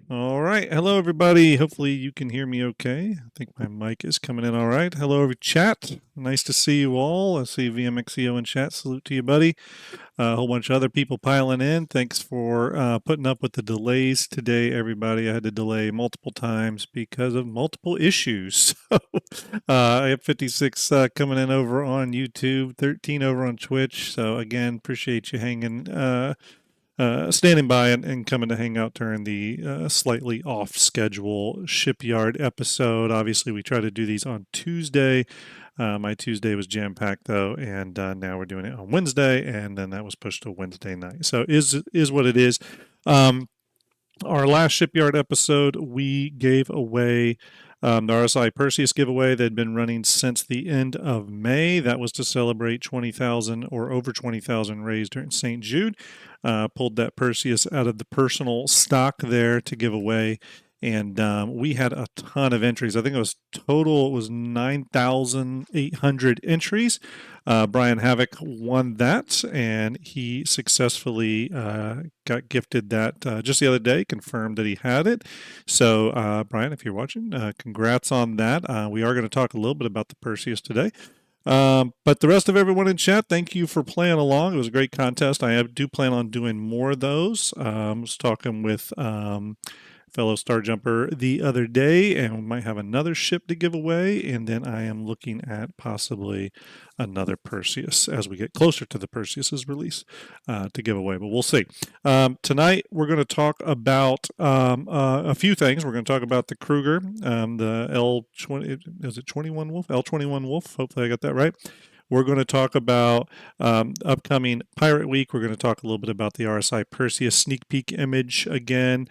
All right. Hello, everybody. Hopefully you can hear me okay. I think my mic is coming in all right. Hello, chat. Nice to see you all. I see VMXEO in chat. Salute to you, buddy. A whole bunch of other people piling in. Thanks for putting up with the delays today, everybody. I had to delay multiple times because of multiple issues. I have 56 coming in over on YouTube, 13 over on Twitch. So, again, appreciate you hanging standing by and coming to hang out during the slightly off schedule Shipyard episode. Obviously, we try to do these on Tuesday. My Tuesday was jam packed though, and now we're doing it on Wednesday, and then that was pushed to Wednesday night. So is what it is. Our last Shipyard episode, we gave away the RSI Perseus giveaway that had been running since the end of May. That was to celebrate 20,000 or over 20,000 raised during St. Jude. Pulled that Perseus out of the personal stock there to give away. And we had a ton of entries. I think it was 9,800 entries. Brian Havoc won that, and he successfully got gifted that just the other day, confirmed that he had it. So, Brian, if you're watching, congrats on that. We are going to talk a little bit about the Perseus today. But the rest of everyone in chat, thank you for playing along. It was a great contest. I do plan on doing more of those. I was talking with fellow STARJUMPer the other day, and we might have another ship to give away, and then I am looking at possibly another Perseus as we get closer to the Perseus's release to give away, but we'll see. Tonight we're going to talk about a few things. We're going to talk about the Kruger, the L20, is it 21 Wolf? L21 Wolf, hopefully I got that right. We're going to talk about upcoming Pirate Week. We're going to talk a little bit about the RSI Perseus sneak peek image again,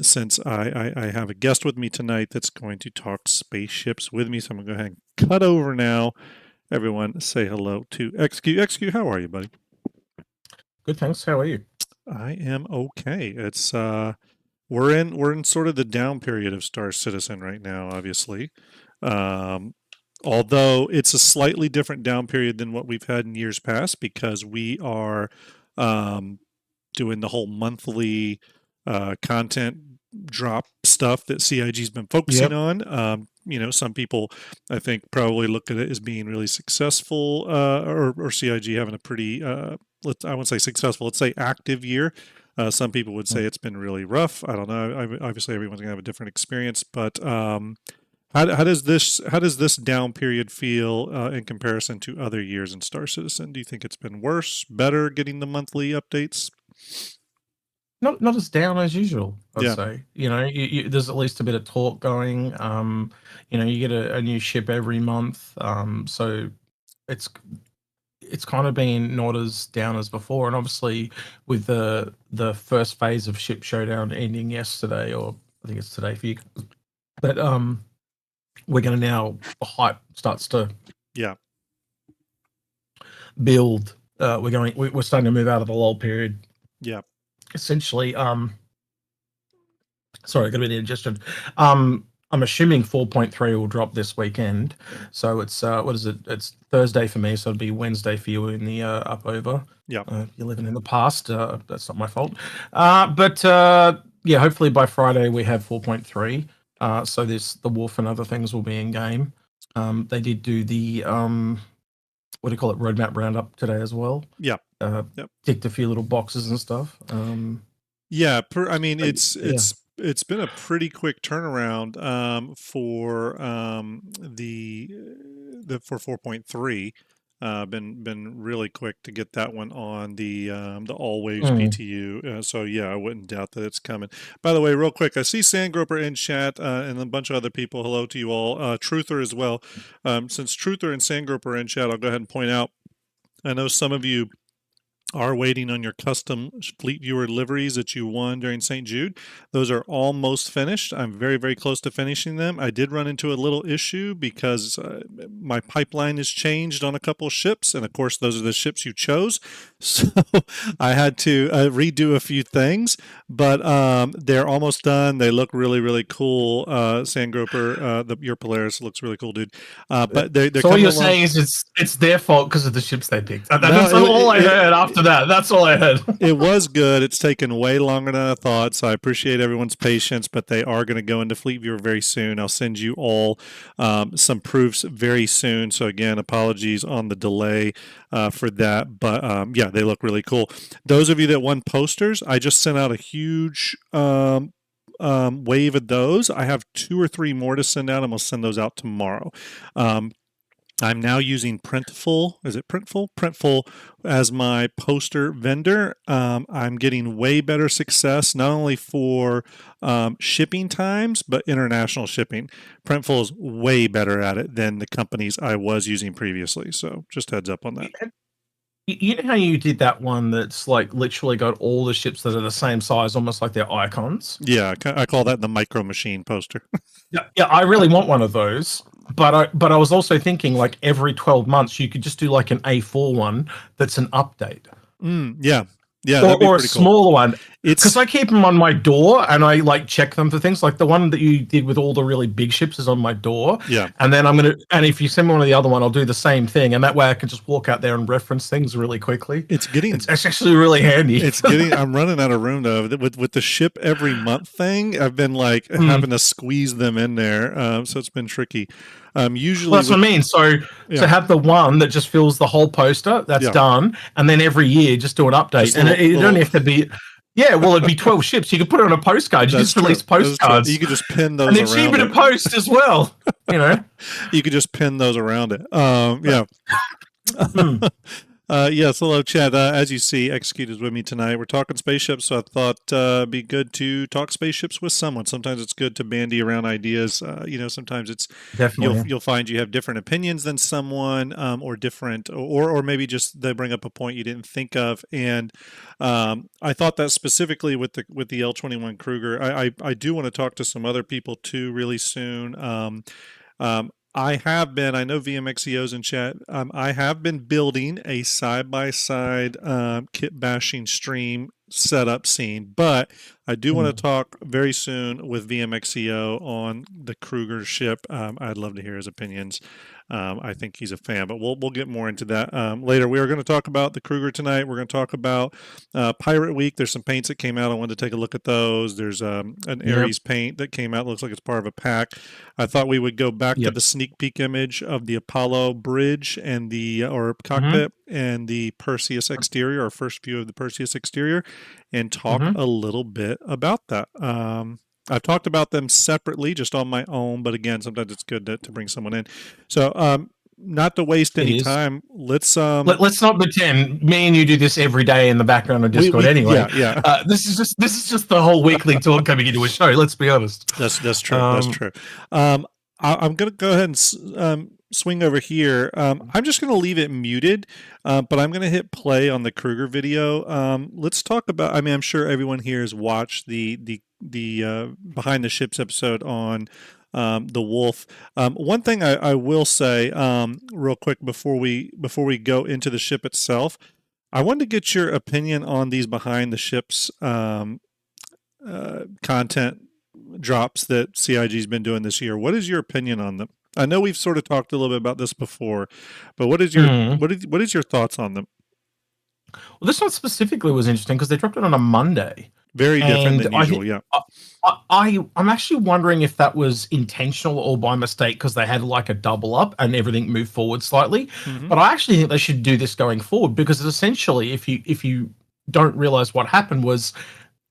since I have a guest with me tonight that's going to talk spaceships with me. So I'm going to go ahead and cut over now. Everyone say hello to XQ. XQ, how are you, buddy? Good, thanks. How are you? I am okay. It's we're in sort of the down period of Star Citizen right now, obviously. Although it's a slightly different down period than what we've had in years past, because we are doing the whole monthly content drop stuff that CIG's been focusing on. Some people, I think, probably look at it as being really successful, or CIG having a pretty, I wouldn't say successful, let's say active year. Some people would say it's been really rough. I don't know. Obviously, everyone's gonna have a different experience, but how does this down period feel in comparison to other years in Star Citizen? Do you think it's been worse, better, getting the monthly updates? Not as down as usual, I'd Yeah. say. There's at least a bit of talk going. You get a new ship every month, so it's kind of been not as down as before. And obviously, with the first phase of Ship Showdown ending yesterday, or I think it's today for you, but we're going to now, the hype starts to build. We're starting to move out of the lull period. Yeah. Essentially, sorry, I got a bit of indigestion. I'm assuming 4.3 will drop this weekend. So it's what is it? It's Thursday for me, so it'll be Wednesday for you in the up over. Yeah. You're living in the past. That's not my fault. But yeah, hopefully by Friday we have 4.3. So the Wolf and other things will be in game. They did do the what do you call it, roadmap roundup today as well. Yeah. Ticked a few little boxes and stuff. It's been a pretty quick turnaround for for 4.3. Been really quick to get that one on the Always PTU. So yeah, I wouldn't doubt that it's coming. By the way, real quick, I see Sandgroper in chat and a bunch of other people. Hello to you all. Truther as well. Since Truther and Sandgroper are in chat, I'll go ahead and point out, I know some of you are waiting on your custom Fleet Viewer liveries that you won during St. Jude. Those are almost finished. I'm very, very close to finishing them. I did run into a little issue because my pipeline has changed on a couple of ships, and of course those are the ships you chose. So I had to redo a few things, but they're almost done. They look really, really cool. Sandgroper, your Polaris looks really cool, dude. But they're So what coming you're along. saying is it's their fault because of the ships they picked. No, That's all I heard after that. That's all I heard. it was good. It's taken way longer than I thought, so I appreciate everyone's patience, but they are going to go into Fleet Viewer very soon. I'll send you all some proofs very soon. So, again, apologies on the delay for that. But yeah, they look really cool. Those of you that won posters, I just sent out a huge wave of those. I have 2 or 3 more to send out, and we'll send those out tomorrow. I'm now using Printful. Is it Printful? Printful as my poster vendor. I'm getting way better success, not only for shipping times, but international shipping. Printful is way better at it than the companies I was using previously. So just heads up on that. You know how you did that one that's like literally got all the ships that are the same size, almost like they're icons? Yeah, I call that the micro machine poster. Yeah, I really want one of those. But I was also thinking like every 12 months you could just do like an A4 one that's an update. Yeah. Yeah, that'd be Or a pretty cool. smaller one. It's Because I keep them on my door and I like check them for things. Like the one that you did with all the really big ships is on my door. yeah. And then and if you send me one of the other one, I'll do the same thing. And that way I can just walk out there and reference things really quickly. It's getting It's actually really handy. It's getting. I'm running out of room though. With the ship every month thing, I've been like having to squeeze them in there. So it's been tricky. Usually, Well, that's what I mean. So to have the one that just fills the whole poster, that's done, and then every year just do an update, Just and little- it don't have to be. Yeah, well, it'd be 12 ships. You could put it on a postcard. You That's just release true. That's true. postcards. You could just pin those And they're around cheaper to it. post as well. You know. You could just pin those around it. Yeah. Yes, hello, Chad. As you see, Execute is with me tonight. We're talking spaceships, so I thought it'd be good to talk spaceships with someone. Sometimes it's good to bandy around ideas. Sometimes it's Definitely. you'll find you have different opinions than someone, or different, or maybe just they bring up a point you didn't think of. And I thought that specifically with the L21 Kruger, I do want to talk to some other people too really soon. I know VMXEO's in chat. I have been building a side-by-side kit bashing stream setup scene, but I do want to talk very soon with VMXEO on the Kruger ship. I'd love to hear his opinions. I think he's a fan, but we'll get more into that later. We are going to talk about the Kruger tonight. We're going to talk about Pirate Week. There's some paints that came out. I wanted to take a look at those. There's an Ares paint that came out. Looks like it's part of a pack. I thought we would go back to the sneak peek image of the Apollo bridge and or cockpit and the Perseus exterior, our first view of the Perseus exterior, and talk a little bit about that. I've talked about them separately, just on my own, but again, sometimes it's good to bring someone in. So, not to waste any time, let's not pretend me and you do this every day in the background of Discord anyway. Yeah. This is just the whole weekly talk coming into a show. Let's be honest. That's true. That's true. I'm going to go ahead and swing over here. I'm just going to leave it muted, but I'm going to hit play on the Kruger video. Let's talk about. I mean, I'm sure everyone here has watched the behind the ships episode on the Wolf. One thing I will say real quick before we go into the ship itself, I wanted to get your opinion on these behind the ships content drops that CIG's been doing this year. What is your opinion on them? I know we've sort of talked a little bit about this before, but what is your what is your thoughts on them? Well, this one specifically was interesting because they dropped it on a Monday. Very different than usual, I'm actually wondering if that was intentional or by mistake because they had like a double up and everything moved forward slightly. But I actually think they should do this going forward because essentially, if you don't realize what happened was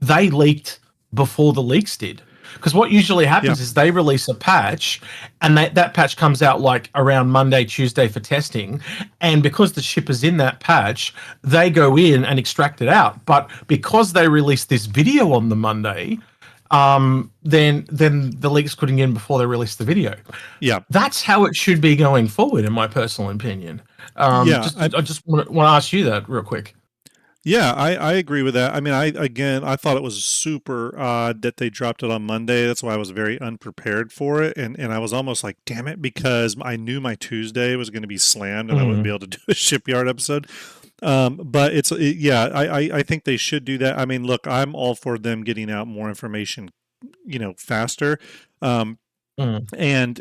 they leaked before the leaks did. Because what usually happens is they release a patch and that patch comes out like around Monday, Tuesday for testing. And because the ship is in that patch, they go in and extract it out. But because they released this video on the Monday, then the leaks couldn't get in before they released the video. Yeah. That's how it should be going forward, in my personal opinion. I just want to ask you that real quick. Yeah, I agree with that. I mean, I thought it was super odd that they dropped it on Monday. That's why I was very unprepared for it. And I was almost like, damn it, because I knew my Tuesday was going to be slammed and I wouldn't be able to do a Shipyard episode. But yeah, I think they should do that. I mean, look, I'm all for them getting out more information, faster. Um, Mm, and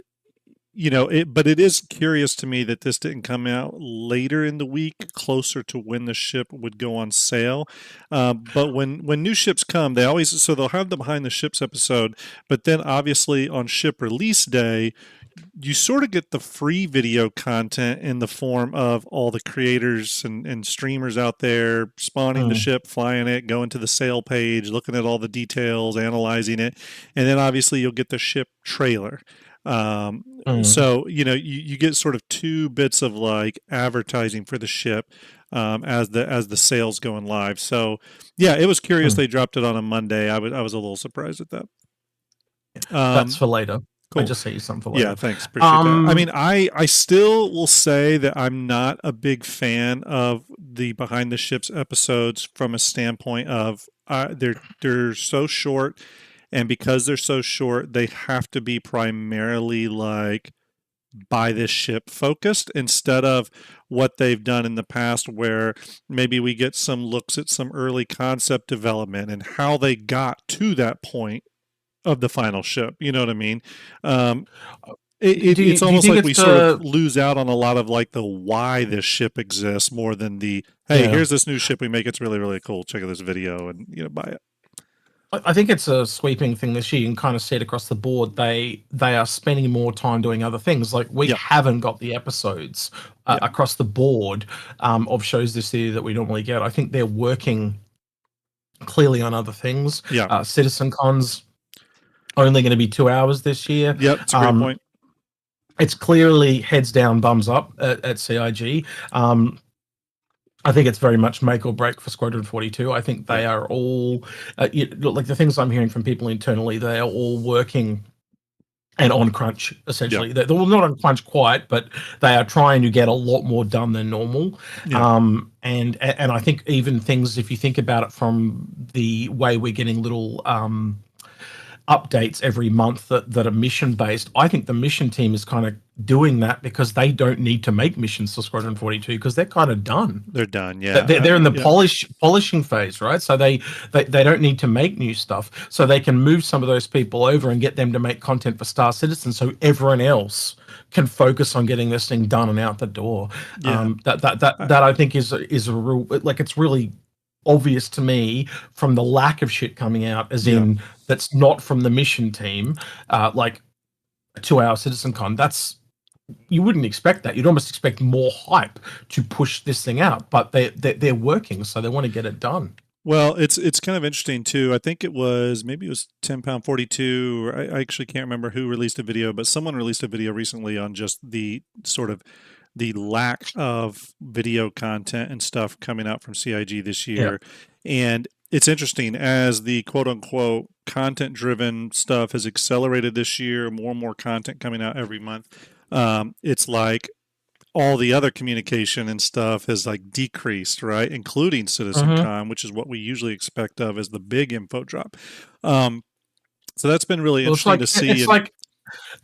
but it is curious to me that this didn't come out later in the week, closer to when the ship would go on sale. But when new ships come, they'll have the behind the ships episode, but then obviously on ship release day, you sort of get the free video content in the form of all the creators and streamers out there spawning the mm, ship, flying it, going to the sale page, looking at all the details, analyzing it, and then obviously you'll get the ship trailer. mm, So you get sort of two bits of like advertising for the ship as the sales going live. So yeah, it was curious mm. they dropped it on a Monday. I was a little surprised at that. That's Um, for later. I cool. just set you something for Yeah, later. thanks. Appreciate that. I mean, Um, I still will say that I'm not a big fan of the behind the ships episodes from a standpoint of they're so short, and because they're so short, they have to be primarily like buy this ship focused instead of what they've done in the past where maybe we get some looks at some early concept development and how they got to that point of the final ship. You know what I mean? Um, it's do you almost think like it's we sort of the lose out on a lot of like the why this ship exists more than the hey, yeah? here's this new ship we make, it's really really cool, check out this video and buy it. I think it's a sweeping thing this year. You can kind of see it across the board. They are spending more time doing other things. Like we Yeah, haven't got the episodes yeah, across the board of shows this year that we normally get. I think they're working clearly on other things. yeah, Citizen Cons only going to be 2 hours this year. yep, it's a great Um, point. it's clearly heads down, bums up at CIG. I think it's very much make or break for Squadron 42. I think Yeah, they are all, like the things I'm hearing from people internally, they are all working and on crunch, yeah, essentially. They're well, not on crunch quite, but they are trying to get a lot more done than normal. yeah, And I think even things, if you think about it from the way we're getting little updates every month that are mission based. I think the mission team is kind of doing that because they don't need to make missions for Squadron 42 because they're kind of done. they're done. They're, Yeah, they're in the yeah, polishing phase, right? So they don't need to make new stuff, so they can move some of those people over and get them to make content for Star Citizen, so everyone else can focus on getting this thing done and out the door. yeah, I, That I think is a real, like, it's really obvious to me from the lack of shit coming out, as yeah. in that's not from the mission team, like a 2 hour Citizen Con. That's, you wouldn't expect that. You'd almost expect more hype to push this thing out, but they're working, so they want to get it done. Well, it's kind of interesting too. I think maybe it was 10 pound 42. Or I actually can't remember who released a video, but someone released a video recently on just the sort of the lack of video content and stuff coming out from CIG this Yeah. year. And it's interesting as the quote unquote content driven stuff has accelerated this year, more and more content coming out every month. It's like all the other communication and stuff has like decreased, right? Including Mm-hmm. CitizenCon, which is what we usually expect of as the big info drop. Um, so that's been really Well, it's interesting like to see. it's And like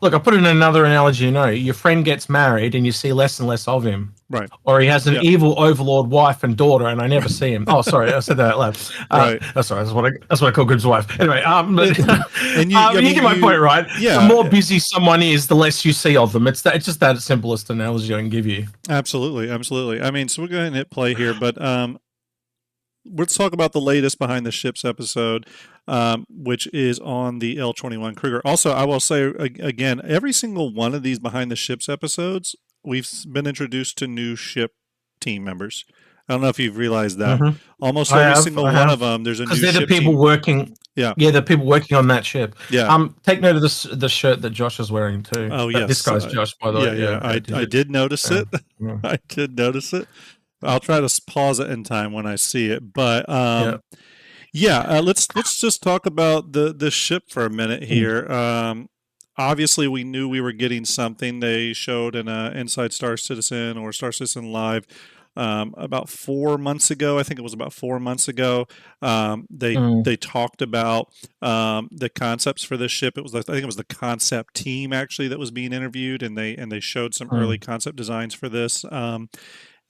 look, I put in another analogy. Your friend gets married and you see less and less of him, right, or he has an yeah, evil overlord wife and daughter, and I never see him. Oh, sorry, I said that out loud. right. That's sorry. That's what I call Good's wife. Anyway, but And I you mean, get my point, right? The yeah, more busy someone is, the less you see of them. It's just that simplest analogy I can give you. absolutely, absolutely. I mean, so we'll go ahead and hit play here, but let's talk about the latest behind the ships episode, which is on the L21 Kruger. Also, I will say again, every single one of these behind the ships episodes, we've been introduced to new ship team members. I don't know if you've realized that. Hmm. Almost every single I one of have, them, there's a because new they're the ship people team. working. Yeah, Yeah, the people working on that ship. yeah. Take note of the shirt that Josh is wearing too. Oh This yes, guy's Josh, by the yeah, way. yeah. Yeah, yeah. I did notice Yeah. it. Yeah. I did notice it. I'll try to pause it in time when I see it. But Yeah. yeah, let's just talk about the ship for a minute Mm, here. Obviously, we knew we were getting something. They showed in Inside Star Citizen or Star Citizen Live about 4 months ago. I think it was about 4 months ago. mm, They talked about the concepts for this ship. I think it was the concept team actually that was being interviewed, and they showed some early mm, concept designs for this.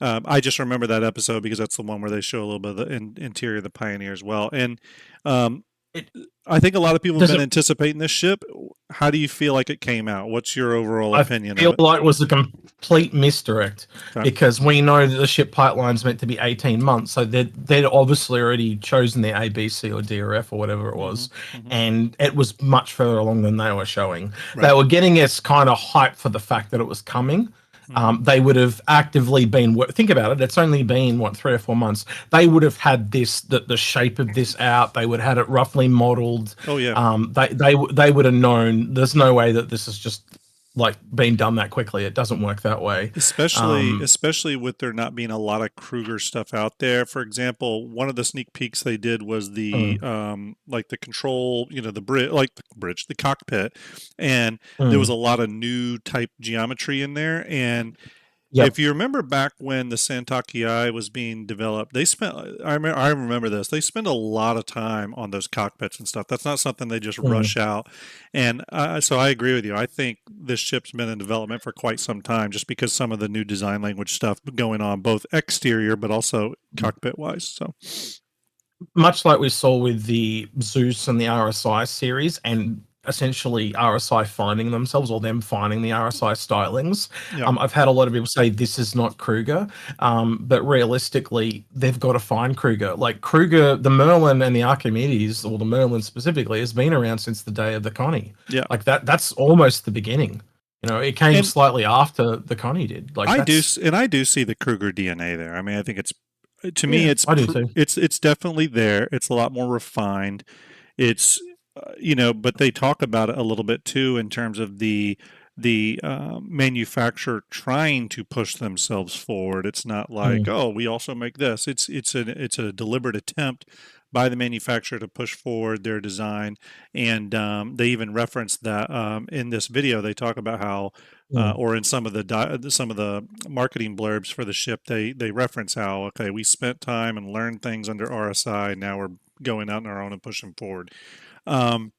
I just remember that episode because that's the one where they show a little bit of the interior of the Pioneer as well. And um, It I think a lot of people have does been it. anticipating this ship. How do you feel like it came out? What's your overall I opinion of feel it? like it was a complete misdirect Okay. because we know that the ship pipeline's meant to be 18 months. So they'd obviously already chosen their A, B, C, or D or F or whatever it Hmm. was. Hmm. And it was much further along than they were showing. They Right. were getting us kind of hyped for the fact that it was coming. Hmm. They would have actively been, think about it, it's only been, what, 3 or 4 months. They would have had the shape of this out. They would have had it roughly modeled. Oh yeah. They would have known there's no way that this is just like being done that quickly. It doesn't work that way. Especially, Um, especially with there not being a lot of Kruger stuff out there. For example, one of the sneak peeks they did was the mm, like the control, the bridge, like the bridge, the cockpit, and there was mm, a lot of new type geometry in there. And yep. if you remember back when the Santaki Eye was being developed, they spent. I remember this. They spend a lot of time on those cockpits and stuff. That's not something they just Mm, rush out. And so I agree with you. I think this ship's been in development for quite some time, just because some of the new design language stuff going on, both exterior but also cockpit wise. So much like we saw with the Zeus and the RSI series, and essentially RSI finding themselves or them finding the RSI stylings. yeah, I've had a lot of people say this is not Kruger, but realistically, they've got to find Kruger. Like Kruger, the Merlin and the Archimedes, or the Merlin specifically, has been around since the day of the Connie. yeah. Like that's almost the beginning. It came And slightly after the Connie did. Like that's I do see the Kruger DNA there. I mean, I think it's to me yeah, I do too. it's definitely there. It's a lot more refined. It's but they talk about it a little bit too in terms of the manufacturer trying to push themselves forward. It's not like, Mm, oh, we also make this. It's a deliberate attempt by the manufacturer to push forward their design, and they even reference that in this video. They talk about how. mm, Or in some of the marketing blurbs for the ship, they reference how, okay, we spent time and learned things under RSI, and now we're going out on our own and pushing forward. Um,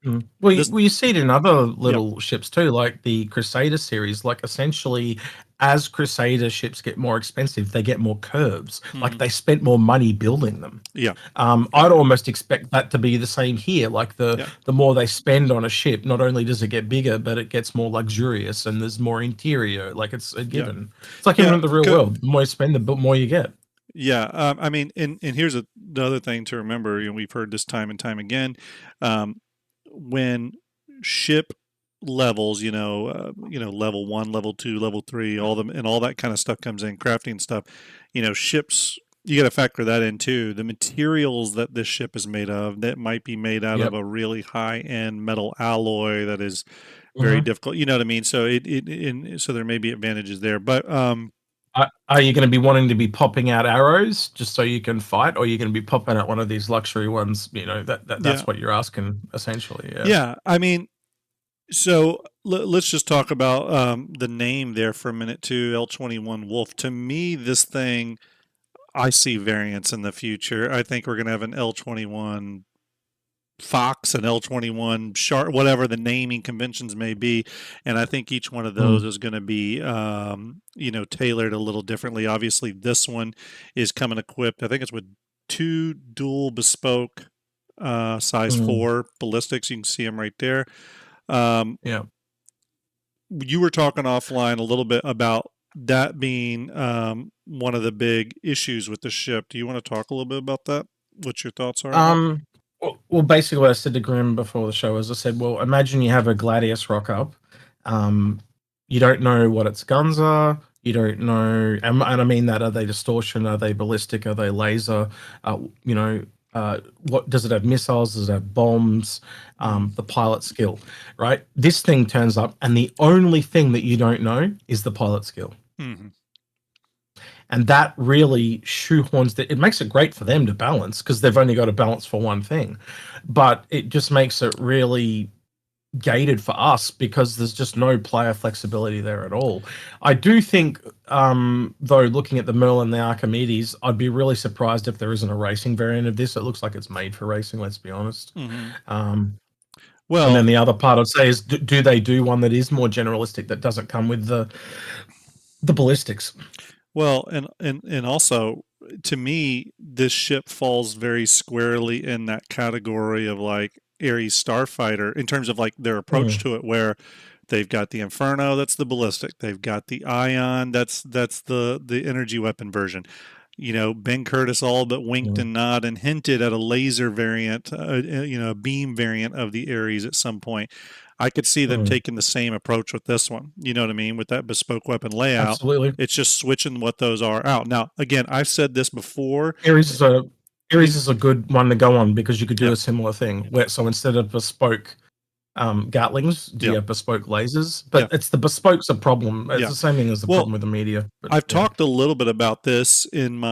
mm. Well, this, you see it in other yeah. little ships too, like the Crusader series. Like essentially, as Crusader ships get more expensive, they get more curves. Like Hmm. they spent more money building them. Yeah. Yeah. I'd almost expect that to be the same here. Like Yeah. the more they spend on a ship, not only does it get bigger, but it gets more luxurious and there's more interior. Like it's a Yeah. given. It's like even Yeah. in the real world. The more you spend, the more you get. Yeah. I mean, and here's the other thing to remember. We've heard this time and time again. When ship levels, level one, level two, level three, all them and all that kind of stuff comes in, crafting stuff. Ships. You got to factor that in too. The materials that this ship is made of, that might be made out of Yep. a really high end metal alloy that is very Hmm. difficult. You know what I mean? So so there may be advantages there, but Are you going to be wanting to be popping out arrows just so you can fight, or are you going to be popping out one of these luxury ones? yeah, That's what you're asking essentially. Yeah. yeah. I mean, so let's just talk about the name there for a minute too. L21 Wolf. To me, this thing, I see variants in the future. I think we're going to have an L21 Fox, an L21 Shark, whatever the naming conventions may be, and I think each one of those Mm, is going to be, tailored a little differently. Obviously, this one is coming equipped. I think it's with two dual bespoke size mm, 4 ballistics. You can see them right there. Um, yeah. you were talking offline a little bit about that being one of the big issues with the ship. Do you want to talk a little bit about that? What your thoughts are on that? Basically, what I said to Grim before the show is I said, well, imagine you have a Gladius rock up. Um, you don't know what its guns are. You don't know, and I mean that, are they distortion? Are they ballistic? Are they laser? Uh, you know, what does it have? Missiles? Does it have bombs? Hmm. The pilot skill, right? This thing turns up, and the only thing that you don't know is the pilot skill. Hmm. And that really shoehorns that. It makes it great for them to balance because they've only got to balance for one thing, but it just makes it really gated for us because there's just no player flexibility there at all. I do think, though, looking at the Merlin and the Archimedes, I'd be really surprised if there isn't a racing variant of this. It looks like it's made for racing, let's be honest. Hmm. Um, and then Well, the other part I'd say is, do they do one that is more generalistic that doesn't come with the ballistics? Well, and also to me, this ship falls very squarely in that category of like Ares Starfighter in terms of like their approach Mm, to it, where they've got the Inferno, that's the ballistic. They've got the Ion, that's the energy weapon version. You know, Ben Curtis all but winked mm, and nodded and hinted at a laser variant, a beam variant of the Ares at some point. I could see them mm. taking the same approach with this one. You know what I mean? With that bespoke weapon layout, Absolutely. it's just switching what those are out. Now, again, I've said this before. Ares is a You, Ares is a good one to go on because you could do yeah, a similar thing where so instead of bespoke Gatlings, do you yeah, have bespoke lasers? yeah, But it's the bespoke's a problem. It's yeah. the same thing as the Well, problem with the media. But I've yeah. talked a little bit about this in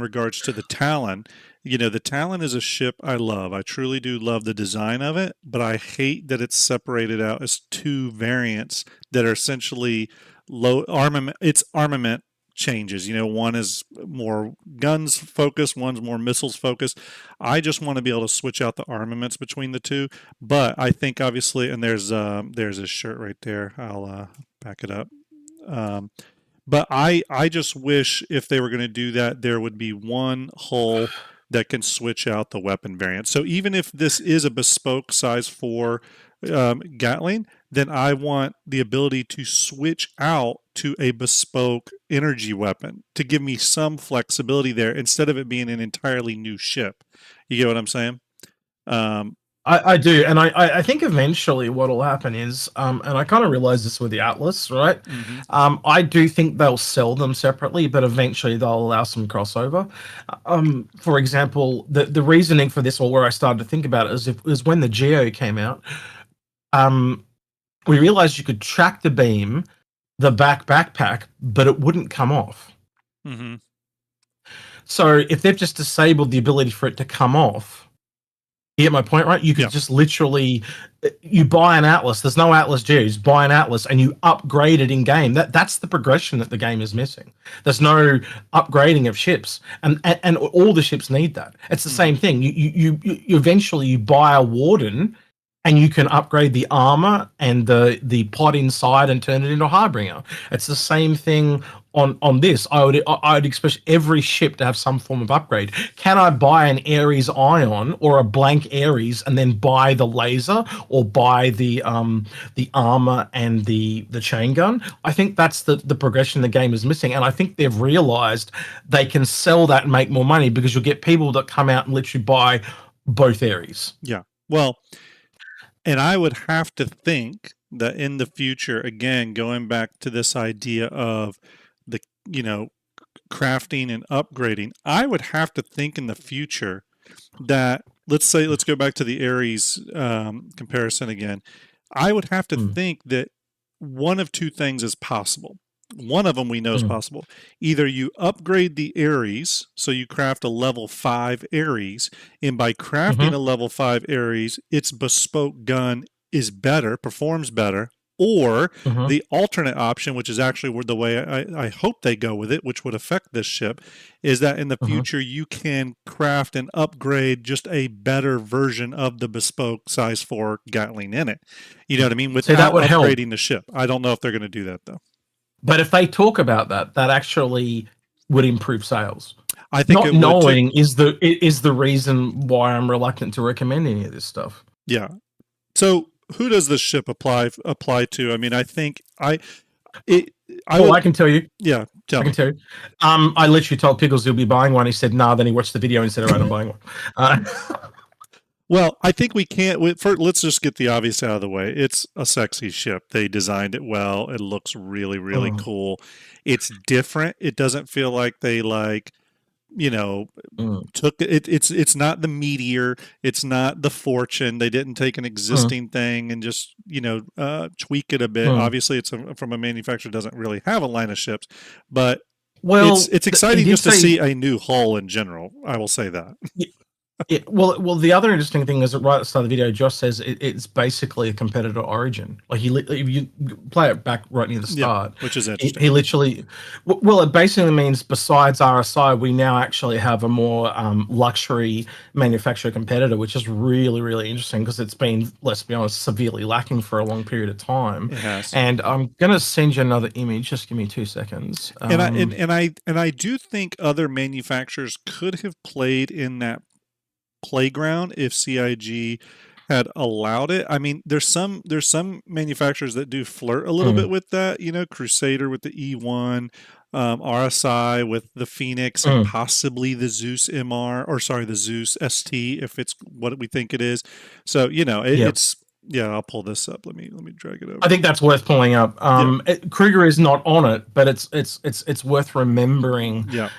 regards to the Talon. You know, the Talon is a ship I love. I truly do love the design of it, but I hate that it's separated out as two variants that are essentially low armament. It's armament changes. You know, one is more guns focused, one's more missiles focused. I just want to be able to switch out the armaments between the two. But I think obviously, and there's a shirt right there. I'll back it up. Um, but I just wish if they were going to do that, there would be one hull that can switch out the weapon variant. So even if this is a bespoke size 4 Gatling, then I want the ability to switch out to a bespoke energy weapon to give me some flexibility there instead of it being an entirely new ship. You get what I'm saying? Um, I do, and I think eventually what will happen is, and I kind of realize this with the Atlas, right? mhm. I do think they'll sell them separately, but eventually they'll allow some crossover. For example, the reasoning for this, or where I started to think about it, is when the Geo came out. Um, we realized you could track the beam, the backpack, but it wouldn't come off. Mhm. So if they've just disabled the ability for it to come off, you get my point, right? You could Yeah. just literally you buy an Atlas. There's no Atlas Jews. Buy an Atlas and you upgrade it in game. That's the progression that the game is missing. There's no upgrading of ships, and all the ships need that. It's the Mhm. same thing. You eventually you buy a Warden, and you can upgrade the armor and the pod inside and turn it into a Harbinger. It's the same thing on this. I would expect every ship to have some form of upgrade. Can I buy an Ares Ion or a blank Ares and then buy the laser or buy the armor and the chain gun? I think that's the progression the game is missing, and I think they've realized they can sell that and make more money because you'll get people that come out and literally buy both Ares. Yeah. Well, and I would have to think that in the future, again, going back to this idea of the, you know, crafting and upgrading, I would have to think in the future that, let's say, let's go back to the Ares comparison again. I would have to Mm, think that one of two things is possible. One of them we know is mm, possible. Either you upgrade the Ares, so you craft a level 5 Ares, and by crafting mhm, a level 5 Ares, its bespoke gun is better, performs better, or mhm, the alternate option, which is actually where the way I hope they go with it, which would affect this ship, is that in the mhm. future you can craft and upgrade just a better version of the bespoke size 4 Gatling in it. You know what I mean? See, that Without would help. upgrading the ship. I don't know if they're going to do that though. But if they talk about that, that actually would improve sales. I think Not it would too. knowing is the reason why I'm reluctant to recommend any of this stuff. Yeah. So who does this ship apply to? I mean, I think it I Oh, would I can tell you. yeah, tell I can me. tell you. I literally told Pickles he'll be buying one. He said, "Nah." Then he watched the video and said, "All right, I'm buying one." Uh, Well, I think we can't. Let's just get the obvious out of the way. It's a sexy ship. They designed it well. It looks really, really mm, cool. It's different. It doesn't feel like they like, you know, mm, took it. It's not the Meteor. It's not the Fortune. They didn't take an mm, existing thing and just tweak it a bit. mm. Obviously, from a manufacturer that doesn't really have a line of ships, but Well, it's he exciting did just to say see a new hull in general. I will say that. Yeah, well, the other interesting thing is that right at the start of the video, Josh says it's basically a competitor Origin. Like if you play it back right near the Yeah, start, which is he interesting. literally, well, it basically means besides RSI, we now actually have a more luxury manufacturer competitor, which is really, really interesting because it's been, let's be honest, severely lacking for a long period of time. It has. And I'm gonna send you another image. Just give me 2 seconds. And I do think other manufacturers could have played in that playground if CIG had allowed it. I mean, there's some manufacturers that do flirt a little bit Mm, with that. Crusader with the E1, RSI with the Phoenix, and mm, possibly the Zeus MR, or sorry, the Zeus ST if it's what we think it is. So yeah. it's yeah. I'll pull this up. Let me drag it I over. think that's worth pulling up. Yeah, Kruger is not on it, but it's worth remembering yeah,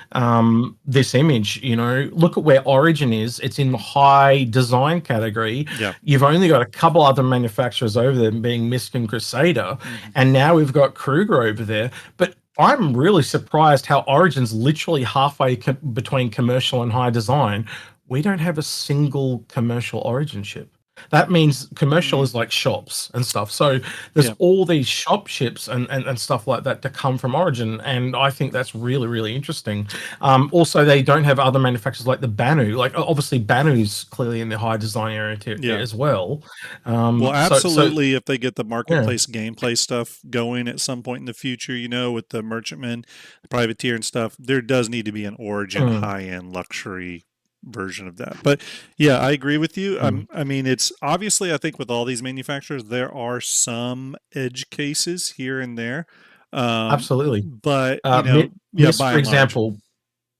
this image. Look at where Origin is. It's in the high design category. yeah. You've only got a couple other manufacturers over there, being Misk and Crusader, Hmm. and now we've got Kruger over there. But I'm really surprised how Origin's literally halfway between commercial and high design. We don't have a single commercial Origin ship. That means commercial Mm, is like shops and stuff. So there's yeah. all these shop ships and stuff like that to come from Origin. And I think that's really, really interesting. Also, they don't have other manufacturers like the Banu. Like obviously Banu's clearly in the high design area Yeah. as well. Well, So absolutely. If they get the yeah. marketplace gameplay stuff going at some point in the future, with the merchantman, privateer, and stuff, there does need to be an Origin Mm, high end luxury version of that. But yeah, I agree with you. mm, I mean, it's obviously, I think with all these manufacturers, there are some edge cases here and there. absolutely. But, yeah, Miss, by for and large. example,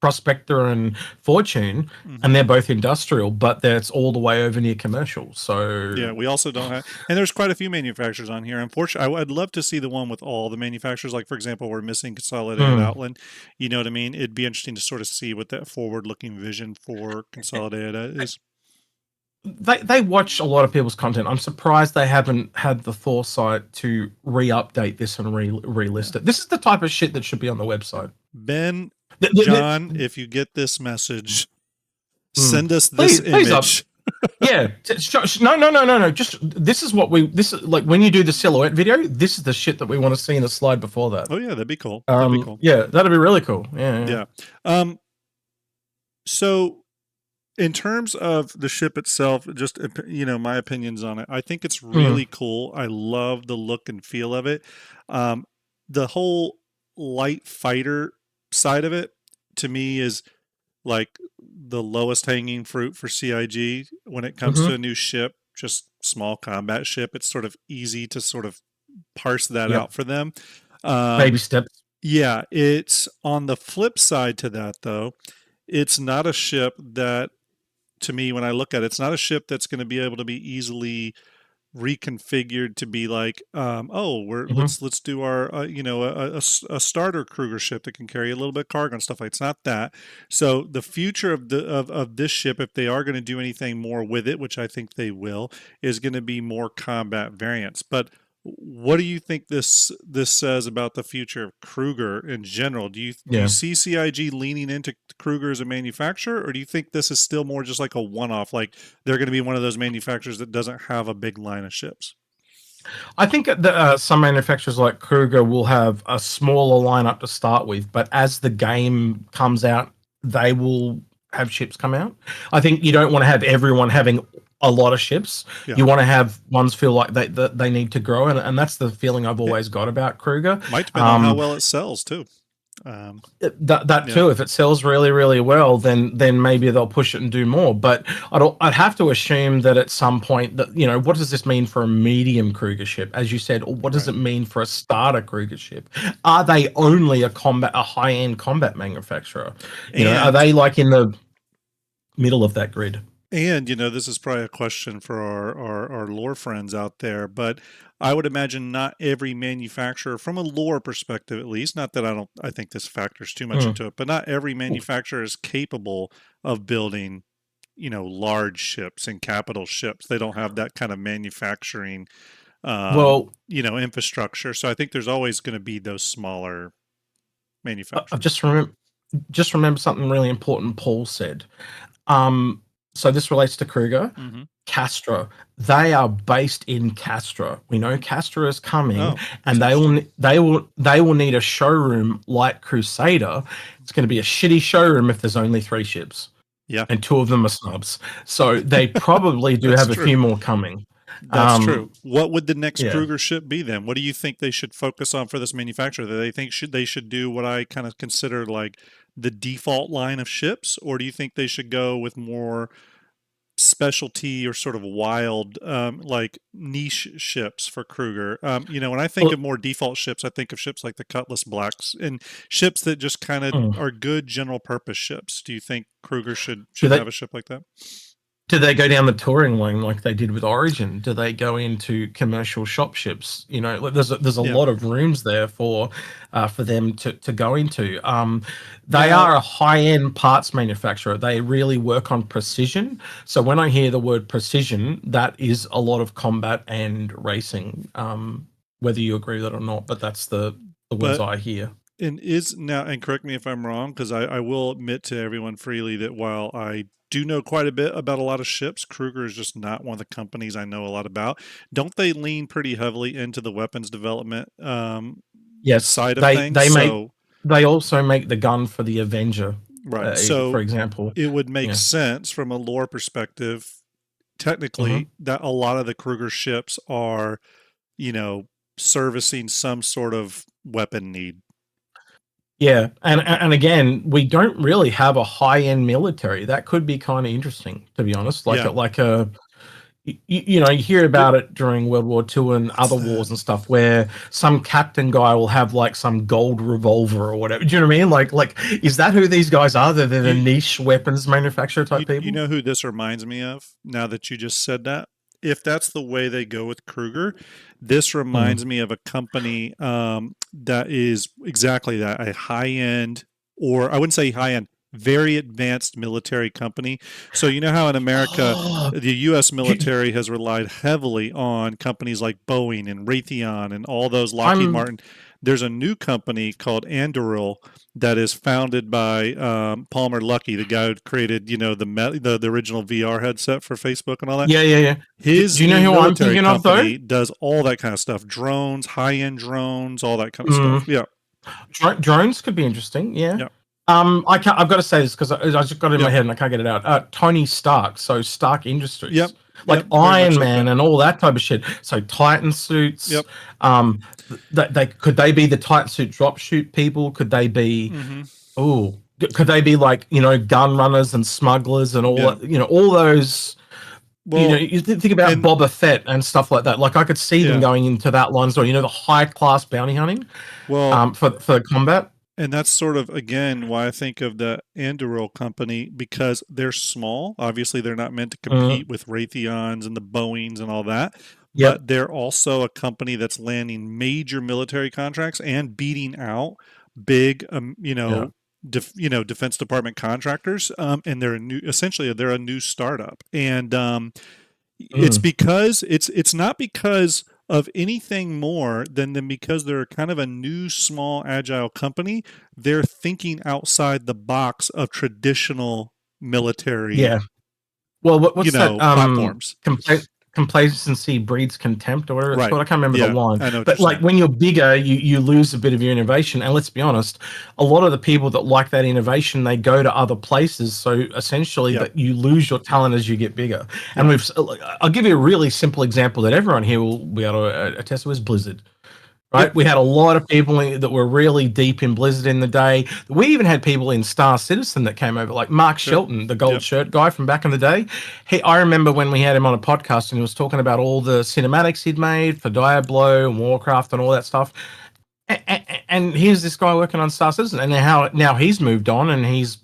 Prospector and Fortune, and Hmm. they're both industrial, but that's all the way over near commercial. Yeah, So we also don't have, and there's quite a few manufacturers on here. Unfortunately, I'd love to see the one with all the manufacturers. Like, for example, we're missing Consolidated mm. Outland. You know what I mean? It'd be interesting to sort of see what that forward-looking vision for Consolidated is. They watch a lot of people's content. I'm surprised they haven't had the foresight to re-update this and Yeah, relist it. This is the type of shit that should be on the website. Ben, The- the- John, the- if you get this message, mm. send us this Please up. image. Yeah. No, no, no, no, no. Just this is what we. This is like when you do the silhouette video. This is the shit that we want to see in the slide before that. Oh yeah, that'd be cool. That'd be cool. Yeah, that'd be really cool. Yeah, yeah. Yeah. Um. So in terms of the ship itself, just my opinions on it, I think it's Mm, really cool. I love the look and feel of it. um, the whole light fighter side of it to me is like the lowest hanging fruit for CIG when it comes to mm-hmm. a new ship, just small combat ship. It's sort of easy to sort of parse that Yep. out for them. Baby um, steps. yeah, it's on the flip side to that though. It's not a ship that, to me, when I look at it, it's not a ship that's going to be able to be easily reconfigured to be like, oh, we're Mm-hmm. let's do our, a starter Kruger ship that can carry a little bit of cargo and stuff like. It's not that. So the future of of this ship, if they are going to do anything more with it, which I think they will, is going to be more combat variants. But what do you think this says about the future of Kruger in general? Do you Yeah. see CIG leaning into Kruger as a manufacturer, or do you think this is still more just like a one-off, like they're going to be one of those manufacturers that doesn't have a big line of ships? I think that some manufacturers like Kruger will have a smaller lineup to start with, but as the game comes out, they will have ships come out. I think you don't want to have everyone having a lot of ships. Yeah, You want to have ones feel like they need to grow, and that's the feeling I've it always got about Kruger. might depend on how Um, well it sells too. um that yeah, too, if it sells really, really well, then maybe they'll push it and do more. But I'd have to assume that at some point that what does this mean for a medium Kruger ship, as you said, or what does right. it mean for a starter Kruger ship? Are they only a high end combat manufacturer? Are and they like in the middle of that grid? And this is probably a question for our lore friends out there, but I would imagine not every manufacturer, from a lore perspective at least, not that I think this factors too much Mm. into it, but not every manufacturer is capable of building, large ships and capital ships. They don't have that kind of manufacturing, Well, infrastructure. So I think there's always going to be those smaller I've manufacturers. just remember something really important Paul said. Um, so this relates to Kruger. Mm-hmm. Castro. They are based in Castro. We know Castro is coming, Oh, that's and interesting. they will need a showroom like Crusader. It's going to be a shitty showroom if there's only 3 ships, Yeah, and 2 of them are snubs. So they probably do that's have a true. few more coming. That's true. What would the next Yeah. Kruger ship be then? What do you think they should focus on for this manufacturer? Do they think they should do what I kind of consider like the default line of ships, or do you think they should go with more specialty or sort of wild, like niche ships for Kruger? When I think Well, of more default ships, I think of ships like the Cutlass Blacks and ships that just kind of mm. are good general purpose ships. Do you think Kruger should do they have a ship like that? do they go down the touring lane like they did with Origin? Do they go into commercial shop ships? Like there's a Yeah. lot of rooms there for them to go into. They Now, are a high end parts manufacturer. They really work on precision. So when I hear the word precision, that is a lot of combat and racing. Whether you agree with that or not, but that's the words but I hear. and correct me if I'm wrong, because I will admit to everyone freely that while I do know quite a bit about a lot of ships, Kruger is just not one of the companies I know a lot about. Don't they lean pretty heavily into the weapons development Yes, side of things? So, they also make the gun for the Avenger, right. for So example. it would make Yeah. sense from a lore perspective, hmm technically, that a lot of the Kruger ships are, you know, servicing some sort of weapon need. Yeah, and again, we don't really have a high end military. That could be kind of interesting, to be honest. Yeah. You hear about it during World War II and What's other that? wars and stuff, where some captain guy will have like some gold revolver or whatever. Do you know what I mean? Like, is that who these guys are? They're the You niche weapons manufacturer type you people. know who this reminds me of now that you just said that? If that's the way they go with Kruger, this Mm. reminds me of a company that is exactly that, a high end, or I wouldn't say high end, very advanced military company. So, you know how in America, Oh, the US do- military has relied heavily on companies like Boeing and Raytheon and all those, Lockheed I'm Martin. There's a new company called Anduril that is founded by Palmer Luckey, the guy who created, the original VR headset for Facebook and all that. yeah, yeah, yeah. His Do you know new who I'm military thinking of though? company does all that kind of stuff: drones, high-end drones, all that kind of stuff. Mm. Yeah, Drones could be interesting. Yeah. yeah, I've got to say this because I just got it in my yep, head and I can't get it out. Tony Stark, so Stark yep, Industries, like yep. Very much Iron like that. Man and all that type of shit. So Titan suits. Yep. Um, they be the Titan suit drop shoot people? Could they be? Mm-hmm. Oh, could they be like gun runners and smugglers and all Yeah. that? All those. Well, You think about and Boba Fett and stuff like that. Like I could see them yeah. going into that line as well. The high class bounty hunting, Well, for combat. and that's sort of again why I think of the Anduril company, because they're small. Obviously, they're not meant to Mm, compete with Raytheons and the Boeings and all that. yep. But they're also a company that's landing major military contracts and beating out big, Yeah. Defense Department contractors. And essentially they're a new startup, and it's Mm. because it's not because of anything more than because they're kind of a new, small, agile company. They're thinking outside the box of traditional military, Yeah. Well, what's that? platforms. Complacency breeds contempt, or whatever it's Right. called. I can't remember the Yeah, line. I know what you're But like saying. when you're bigger, you lose a bit of your innovation. And let's be honest, a lot of the people that like that innovation, they go to other places. So essentially, Yeah, that you lose your talent as you get bigger. And yeah, I'll give you a really simple example that everyone here will be able to attest to is Blizzard. yep, Right, we had a lot of people that were really deep in Blizzard in the day. We even had people in Star Citizen that came over, like Mark sure, Shelton, the gold yep, shirt guy from back in the day. I remember when we had him on a podcast and he was talking about all the cinematics he'd made for Diablo and Warcraft and all that stuff. And here's this guy working on Star Citizen, and now he's moved on and he's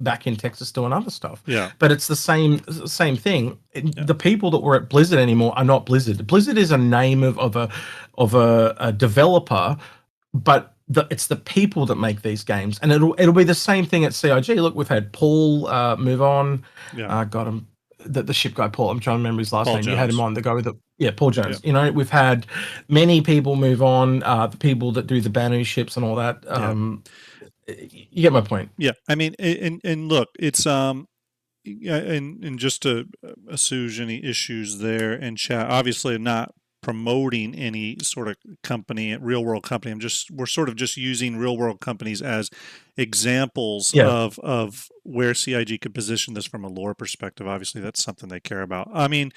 back in Texas doing other stuff. yeah, But it's the same thing. yeah, The people that were at Blizzard anymore are not Blizzard. Blizzard is a name of a developer, but it's the people that make these games, and it'll be the same thing at CIG. Look, we've had Paul move on. yeah. Got him. The ship guy Paul. I'm trying to remember his last Paul name. You had him Jones. on the guy with the Paul Yeah, Jones. We've had many people move on. The people that do the Banu ships and all that. yeah, You get my point. yeah. I mean, and look, it's yeah, and just to assuage any issues there in chat, obviously I'm not promoting any sort of company, real world company. We're sort of just using real world companies as examples Yeah. of where CIG could position this from a lore perspective. Obviously, that's something they care about. I mean,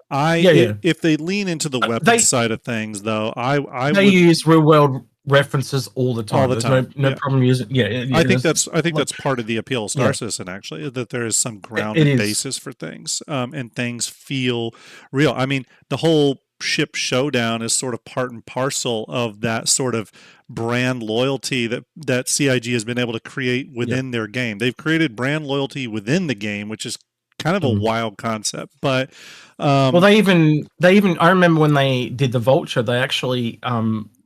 Yeah. if they lean into the weapons They side of things, though, I they would use real world references all the all time. the There's time. no Yeah. problem using. Yeah. There's I think like that's part of the appeal of Star yeah, Citizen, actually, that there is some it grounded is. basis for things, and things feel real. I mean, the whole ship showdown is sort of part and parcel of that sort of brand loyalty that CIG has been able to create Yeah. within their game. They've created brand loyalty within the game, which is kind of a Mm. wild concept. But Well, um, they even I remember when they did the Vulture, they actually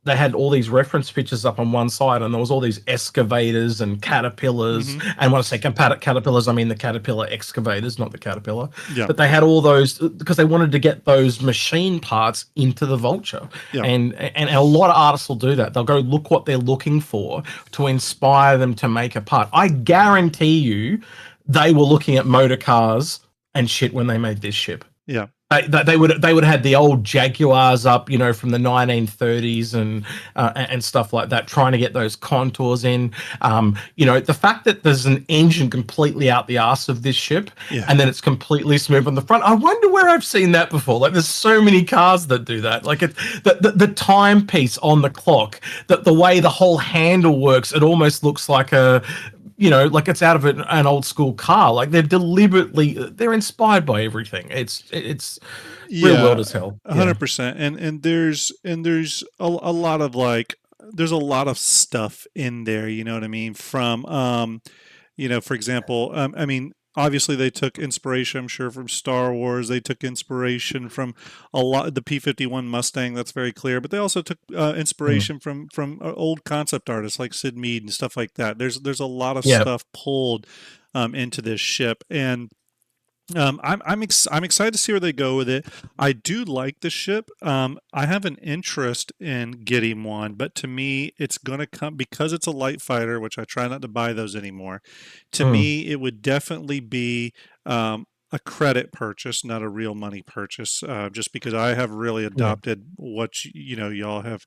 they had all these reference pictures up on one side, and there was all these excavators and caterpillars. mhm, And when I say caterpillars, I mean the caterpillar excavators, not the caterpillar. yeah, But they had all those because they wanted to get those machine parts into the Vulture, yeah, and a lot of artists will do that. They'll go look what they're looking for to inspire them to make a part. I guarantee you, they were looking at motor cars and shit when they made this ship. yeah, They would have had the old Jaguars up, from the 1930s and stuff like that, trying to get those contours in. The fact that there's an engine completely out the arse of this ship, yeah. and then it's completely smooth on the front. I wonder where I've seen that before. Like, there's so many cars that do that. Like, the timepiece on the clock, that the way the whole handle works, it almost looks like like it's out of an old school car. Like, they're inspired by everything. It's real world Yeah, as hell. Yeah. 100%. And there's a lot of there's a lot of stuff in there, you know what I mean? From for example, I mean, obviously they took inspiration, I'm sure, from Star Wars. They took inspiration from a lot the P-51 Mustang, that's very clear, but they also took Mm. inspiration from old concept artists like Sid Mead and stuff like that. There's a lot of Yeah. stuff pulled into this ship, and I'm excited to see where they go with it. I do like the ship. I have an interest in getting one, but to me, it's gonna come because it's a light fighter, which I try not to buy those anymore. To Mm. me, it would definitely be a credit purchase, not a real money purchase. Just because I have really Yeah. adopted what y'all have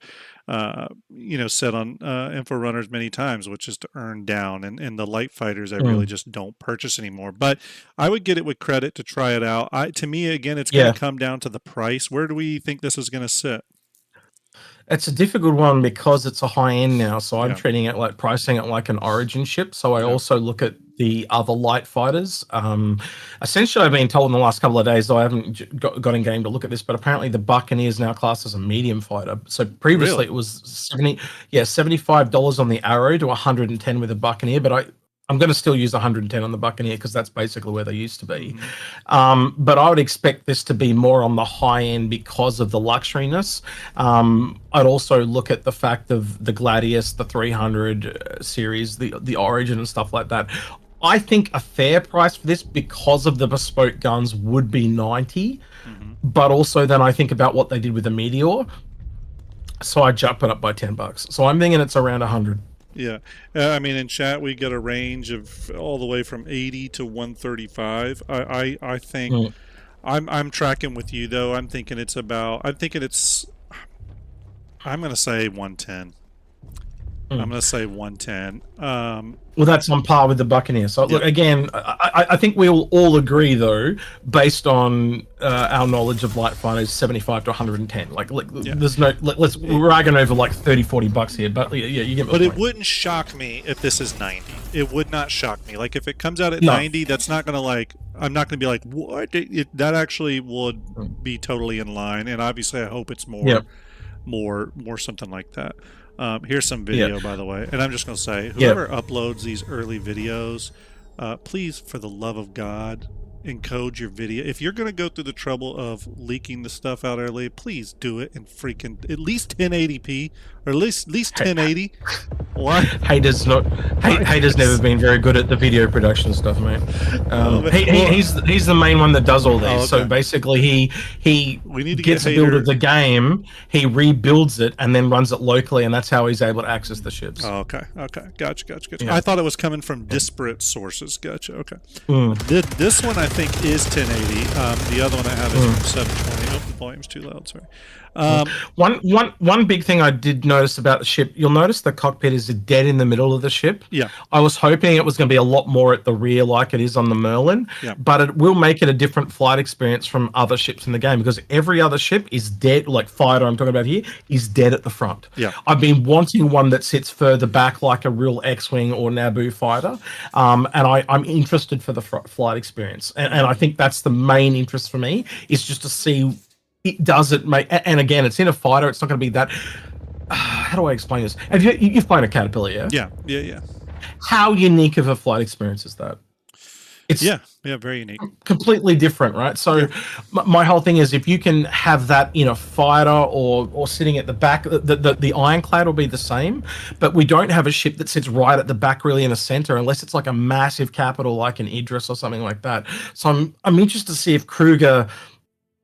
said on Info Runners many times, which is to earn down, and the light fighters I really Mm. just don't purchase anymore. But I would get it with credit to try it out. To me, again, it's going Yeah. to come down to the price. Where do we think this is going to sit? It's a difficult one because it's a high end now. So I'm Yeah, treating it like pricing it like an origin ship. So I yeah, also look at the other light fighters. Essentially, I've been told in the last couple of days, though I haven't got in game to look at this, but apparently the Buccaneer is now classed as a medium fighter. So previously really. it was $75 on the Arrow to 110 with the Buccaneer, but I'm going to still use 110 on the Buccaneer because that's basically where they used to be. Hmm. But I would expect this to be more on the high end because of the luxuriness. I'd also look at the fact of the Gladius, the 300 series, the Origin and stuff like that. I think a fair price for this because of the bespoke guns would be 90, Hmm. but also then I think about what they did with the Meteor, so I jump it up by $10. So I'm thinking it's around 100. Yeah, I mean, in chat we get a range of all the way from 80 to 135. I think Mm. I'm tracking with you though. I'm gonna say 110. I'm Mm. gonna say 110. Well, that's on par with the Buccaneer. So Yeah, look, again, I think we'll all agree, though, based on our knowledge of light fighters, 75 to 110. Like yeah. there's no we're arguing over like 30, $40 here, but yeah, you get my But it point. wouldn't shock me if this is 90. It would not shock me. Like if it comes out at No. 90, that's not gonna I'm not gonna be like, what? That actually would be totally in line. And obviously, I hope it's Yeah. more something like that. Here's some Yeah. video, by the way, and I'm just gonna say, Yeah. whoever uploads these early videos, please, for the love of God, encode your video. If you're going to go through the trouble of leaking the stuff out early, please do it in freaking at least 1080p or at least 1080. Why? Hayden's never been very good at the video production stuff, mate. He's the main one that does all these. okay. So basically, he we need to gets a build of the game, he rebuilds it, and then runs it locally, and that's how he's able to access the ships. Oh, okay. Gotcha. Yeah. I thought it was coming from disparate sources. Gotcha. Okay. Mm. This one I think is 1080. The other one I have is from 720. Oh, the volume's too loud. Sorry. One big thing I did notice about the ship, you'll notice the cockpit is dead in the middle of the ship. Yeah. I was hoping it was going to be a lot more at the rear like it is on the Merlin, but it will make it a different flight experience from other ships in the game, because every other ship is dead, like fighter I'm talking about here, is dead at the front. Yeah. I've been wanting one that sits further back like a real X-Wing or Naboo fighter, and I'm interested for the flight experience. And I think that's the main interest for me, is just to see does it make, and again, it's in a fighter, it's not going to be that, how do I explain this? Have you've flown a Caterpillar, yeah? Yeah. How unique of a flight experience is that? It's very unique. Completely different, right? So my whole thing is, if you can have that in a fighter or sitting at the back, the ironclad will be the same, but we don't have a ship that sits right at the back, really in the center, unless it's like a massive capital like an Idris or something like that. So I'm interested to see if Kruger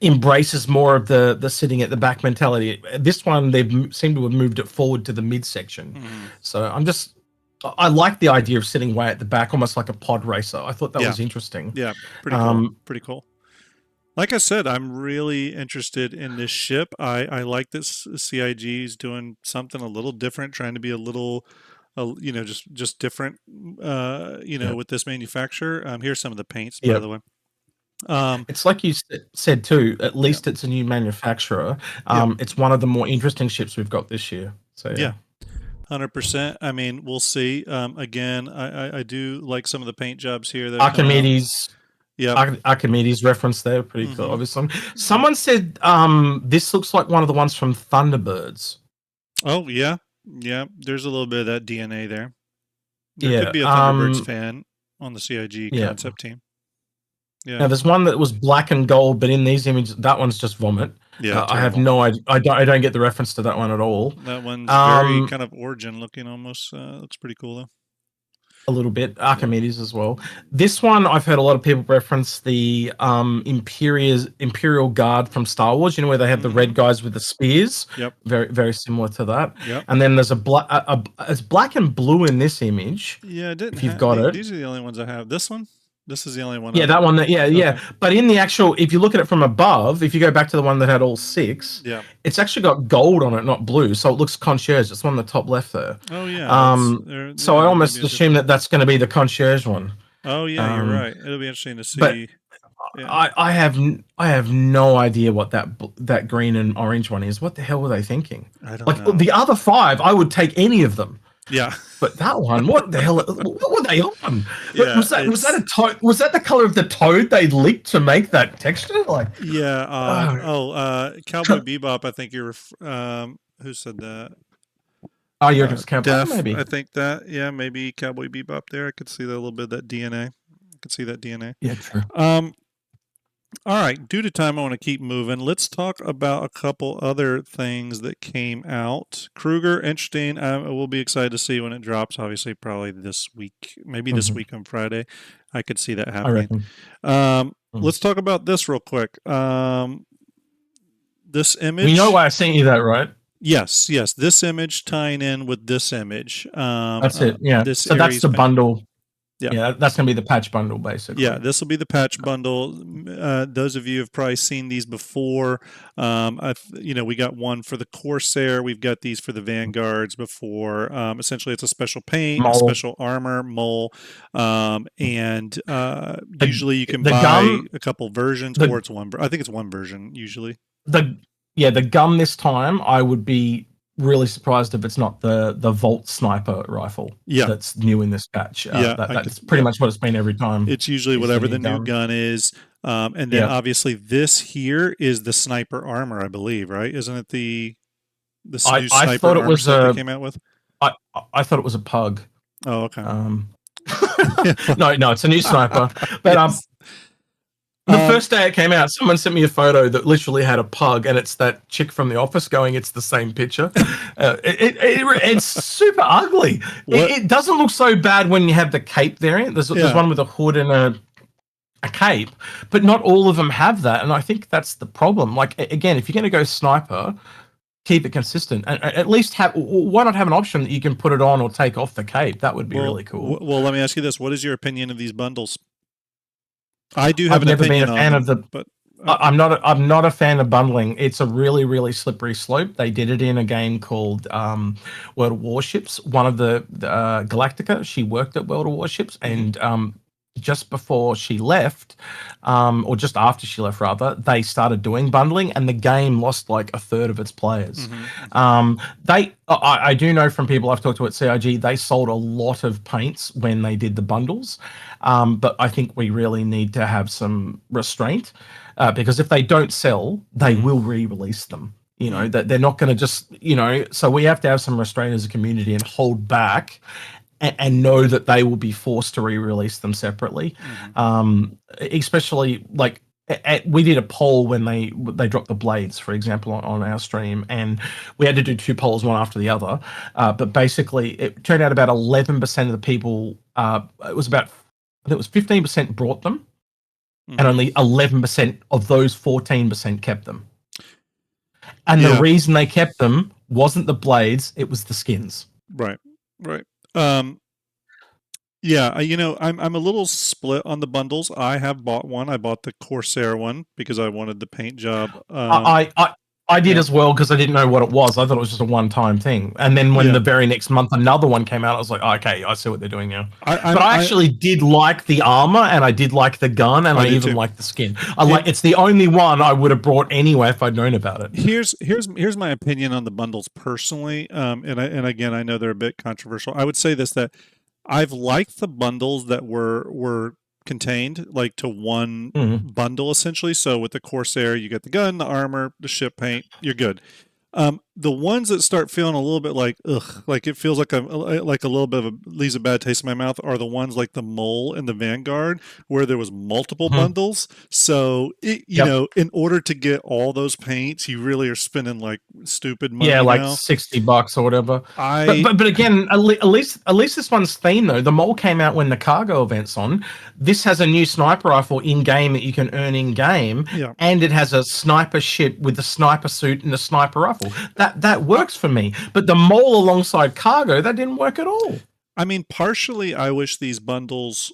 embraces more of the sitting at the back mentality. This one, they've seemed to have moved it forward to the midsection. So I like the idea of sitting way at the back, almost like a pod racer. I thought that was interesting. Yeah, pretty cool. Like I said, I'm really interested in this ship. I like this CIG is doing something a little different, trying to be a little just different with this manufacturer. Here's some of the paints, by the way. It's like you said too, at least it's a new manufacturer. It's one of the more interesting ships we've got this year. So 100%. I mean, we'll see. Again, I do like some of the paint jobs here. Archimedes. Archimedes reference there, pretty cool. Obviously, someone said this looks like one of the ones from Thunderbirds. Oh yeah. There's a little bit of that DNA there. There could be a Thunderbirds fan on the CIG concept team. Yeah. Now there's one that was black and gold, but in these images, that one's just vomit. Yeah, I have no idea. I don't get the reference to that one at all. That one's very kind of Origin looking, almost. Looks pretty cool though. A little bit Archimedes as well. This one, I've heard a lot of people reference the Imperial Guard from Star Wars. You know, where they have the red guys with the spears. Yep. Very, very similar to that. Yep. And then there's it's black and blue in this image. Yeah, I didn't. If you've got it, these are the only ones I have. This one. This is the only one. Yeah, that one. Yeah. But in the actual, if you look at it from above, if you go back to the one that had all 6, it's actually got gold on it, not blue. So it looks concierge. It's one on the top left there. Oh yeah. So I almost assume that that's going to be the concierge one. Oh yeah, you're right. It'll be interesting to see. But I have no idea what that green and orange one is. What the hell were they thinking? I don't know. The other 5, I would take any of them. Yeah, but that one, what the hell? What were they on? Yeah, was that a toad? Was that the color of the toad they licked to make that texture? Like, Cowboy Bebop. I think you're. Who said that? Oh, you're just Cowboy. Maybe I think that. Yeah, maybe Cowboy Bebop. There, I could see that a little bit of that DNA. I could see that DNA. Yeah, true. All right, due to time, I want to keep moving. Let's talk about a couple other things that came out. Kruger, interesting. We'll be excited to see when it drops. Obviously, probably this week, maybe this week on Friday. I could see that happening. Let's talk about this real quick. This image. You know why I sent you that, right? Yes. This image tying in with this image. That's it. Yeah. So that's the bundle. Yeah, that's going to be the patch bundle, basically. Yeah, this will be the patch bundle. Those of you have probably seen these before. We got one for the Corsair. We've got these for the Vanguards before. Essentially, it's a special paint, a special armor, mole, and usually you can buy a couple versions, or it's one. I think it's one version usually. The gun this time, I would be really surprised if it's not the Volt sniper rifle that's new in this patch. That's pretty much what it's been every time. It's usually whatever the new gun is. And then obviously this here is the sniper armor, I believe, right? Isn't it the sniper I thought it was they came out with? I thought it was a pug. Oh, okay. No, it's a new sniper. But The first day it came out, someone sent me a photo that literally had a pug, and it's that chick from The Office going, "It's the same picture." It's super ugly. It doesn't look so bad when you have the cape variant. There's one with a hood and a cape, but not all of them have that, and I think that's the problem. Like, again, if you're going to go sniper, keep it consistent, and at least why not have an option that you can put it on or take off the cape? That would be really cool. Well, let me ask you this: what is your opinion of these bundles? I do have I've an never opinion been a fan on them, of the. but I'm not a fan of bundling. It's a really, really slippery slope. They did it in a game called World of Warships. One of the Galactica, she worked at World of Warships, and just before she left, or just after she left rather, they started doing bundling, and the game lost like a third of its players. I do know from people I've talked to at CIG, they sold a lot of paints when they did the bundles, but I think we really need to have some restraint, because if they don't sell, they will re-release them. You know, that they're not going to just, so we have to have some restraint as a community and hold back and know that they will be forced to re-release them separately. Especially like we did a poll when they dropped the blades, for example, on our stream, and we had to do 2 polls, one after the other. But basically, it turned out about 11% of the people, it was 15% brought them, and only 11% of those 14% kept them. And the reason they kept them wasn't the blades; it was the skins. Right. Yeah, I'm a little split on the bundles. I have bought one. I bought the Corsair one because I wanted the paint job. I did as well, because I didn't know what it was. I thought it was just a one-time thing. And then when the very next month another one came out, I was like, okay, I see what they're doing now. I actually did like the armor, and I did like the gun, and I even like the skin. It's the only one I would have brought anyway if I'd known about it. Here's my opinion on the bundles personally. And again, I know they're a bit controversial. I would say this, that I've liked the bundles that were contained like to one bundle essentially. So with the Corsair, you get the gun, the armor, the ship paint, you're good. The ones that start feeling a little bit like like it feels like a little bit of leaves a bad taste in my mouth are the ones like the Mole and the Vanguard, where there was multiple bundles. So you know, in order to get all those paints, you really are spending like stupid money. Yeah, like now. $60 or whatever. But again, at least this one's themed though. The Mole came out when the cargo event's on. This has a new sniper rifle in game that you can earn in game, and it has a sniper ship with the sniper suit and the sniper rifle. That works for me. But the Mole alongside cargo, that didn't work at all. I mean, partially, I wish these bundles.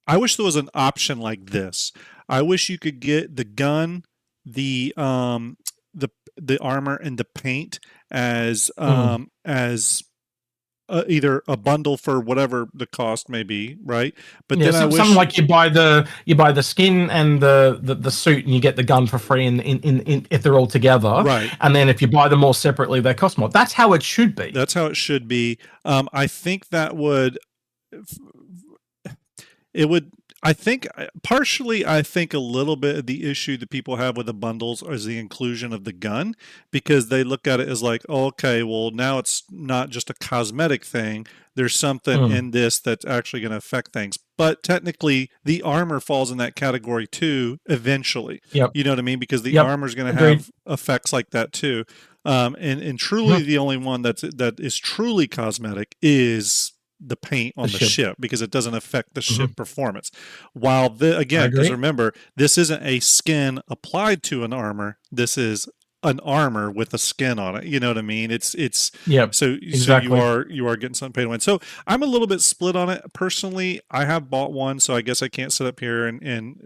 I wish there was an option like this. I wish you could get the gun, the armor, and the paint as either a bundle for whatever the cost may be, right? But then I wish something like you buy the skin and the suit, and you get the gun for free in if they're all together, right? And then if you buy them all separately, they cost more. That's how it should be. That's how it should be. I think that would. It would. I think partially, I think a little bit of the issue that people have with the bundles is the inclusion of the gun, because they look at it as like, oh, okay, well, now it's not just a cosmetic thing. There's something in this that's actually going to affect things. But technically, the armor falls in that category too, eventually. You know what I mean? Because the armor is going to have effects like that too. And truly, the only one that is truly cosmetic is the paint on the ship, because it doesn't affect the ship performance. While again, because remember, this isn't a skin applied to an armor. This is an armor with a skin on it. You know what I mean? So exactly. So you are getting something paid to win. So I'm a little bit split on it personally. I have bought one, so I guess I can't sit up here and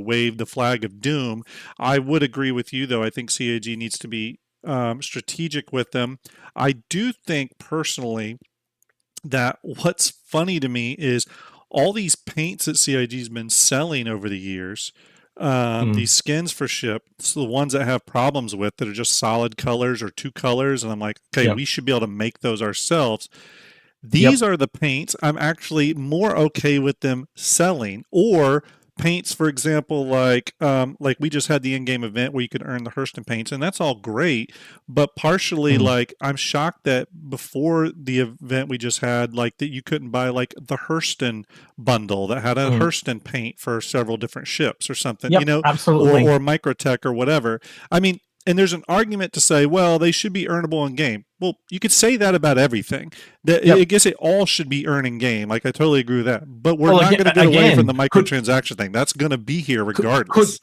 wave the flag of doom. I would agree with you though. I think CAG needs to be strategic with them. I do think personally that what's funny to me is all these paints that CIG's been selling over the years, these skins for ships, the ones that have problems with that are just solid colors or 2 colors, and I'm like, okay, we should be able to make those ourselves. These are the paints I'm actually more okay with them selling, or paints, for example, like we just had the in-game event where you could earn the Hurston paints, and that's all great. But partially, Mm. like I'm shocked that before the event we just had, like that you couldn't buy like the Hurston bundle that had a Mm. Hurston paint for several different ships or something, Yep, or absolutely. Microtech or whatever. I mean, and there's an argument to say, well, they should be earnable in game. Well, you could say that about everything. I Yep. guess it all should be earning game. Like I totally agree with that. But we're Well, not again, going to get away from again, the microtransaction thing. That's going to be here could regardless.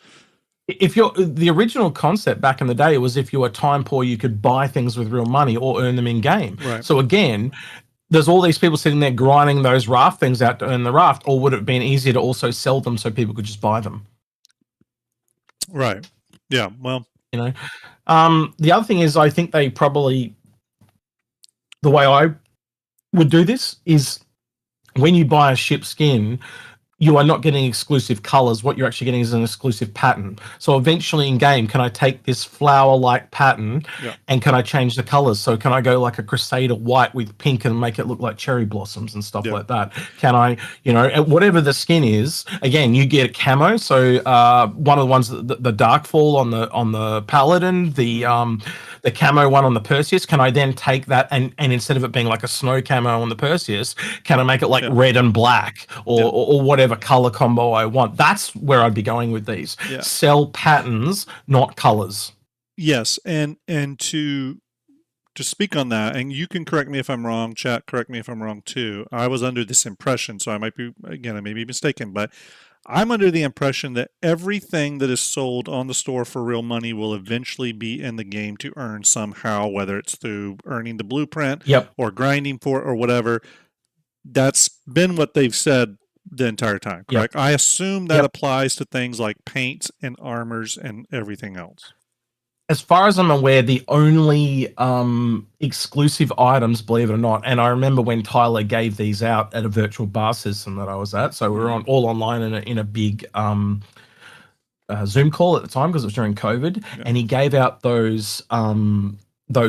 if you're the original concept back in the day was if you were time poor, you could buy things with real money or earn them in game. Right. So again, there's all these people sitting there grinding those raft things out to earn the raft, or would it have been easier to also sell them so people could just buy them? Right. Yeah. Well. You know, the other thing is, I think they probably the way I would do this is when you buy a ship skin, you are not getting exclusive colors. What you're actually getting is an exclusive pattern. So eventually in game, can I take this flower-like pattern and can I change the colors? So can I go like a Crusader white with pink and make it look like cherry blossoms and stuff like that? Can I, whatever the skin is, again, you get a camo. So one of the ones, the dark fall on the Paladin, the camo one on the Perseus, can I then take that and instead of it being like a snow camo on the Perseus, can I make it like red and black or whatever color combo I want? That's where I'd be going with these. Sell patterns, not colors. Yes, and to speak on that, and you can correct me if I'm wrong, chat, correct me if I'm wrong too. I was under this impression, so I may be mistaken, but I'm under the impression that everything that is sold on the store for real money will eventually be in the game to earn somehow, whether it's through earning the blueprint or grinding for it or whatever. That's been what they've said the entire time, correct? I assume that applies to things like paints and armors and everything else. As far as I'm aware, the only exclusive items, believe it or not, and I remember when Tyler gave these out at a virtual bar system that I was at, so we were all online in a big Zoom call at the time because it was during COVID, and he gave out those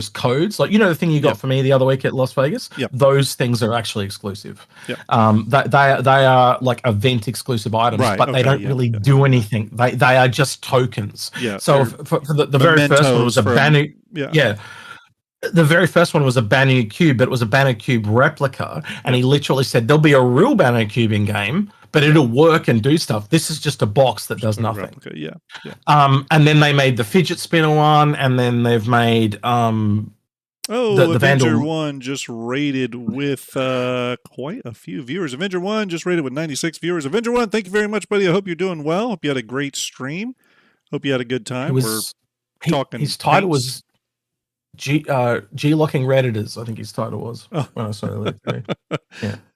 codes, like the thing you got for me the other week at Las Vegas. Those things are actually exclusive. They are like event exclusive items, but they don't really do anything. They are just tokens. So for the very first one was a Banu. The very first one was a Banu cube, but it was a Banu cube replica, and he literally said there'll be a real Banu cube in game, but it'll work and do stuff. This is just a box that does nothing. Replica, and then they made the fidget spinner one, and then they've made the Avenger Vandal 1 just rated with quite a few viewers. Avenger 1 just rated with 96 viewers. Avenger 1, thank you very much, buddy. I hope you're doing well. Hope you had a great stream. Hope you had a good time. We're talking. His title was G-locking Redditors, I think his title was. When I saw it.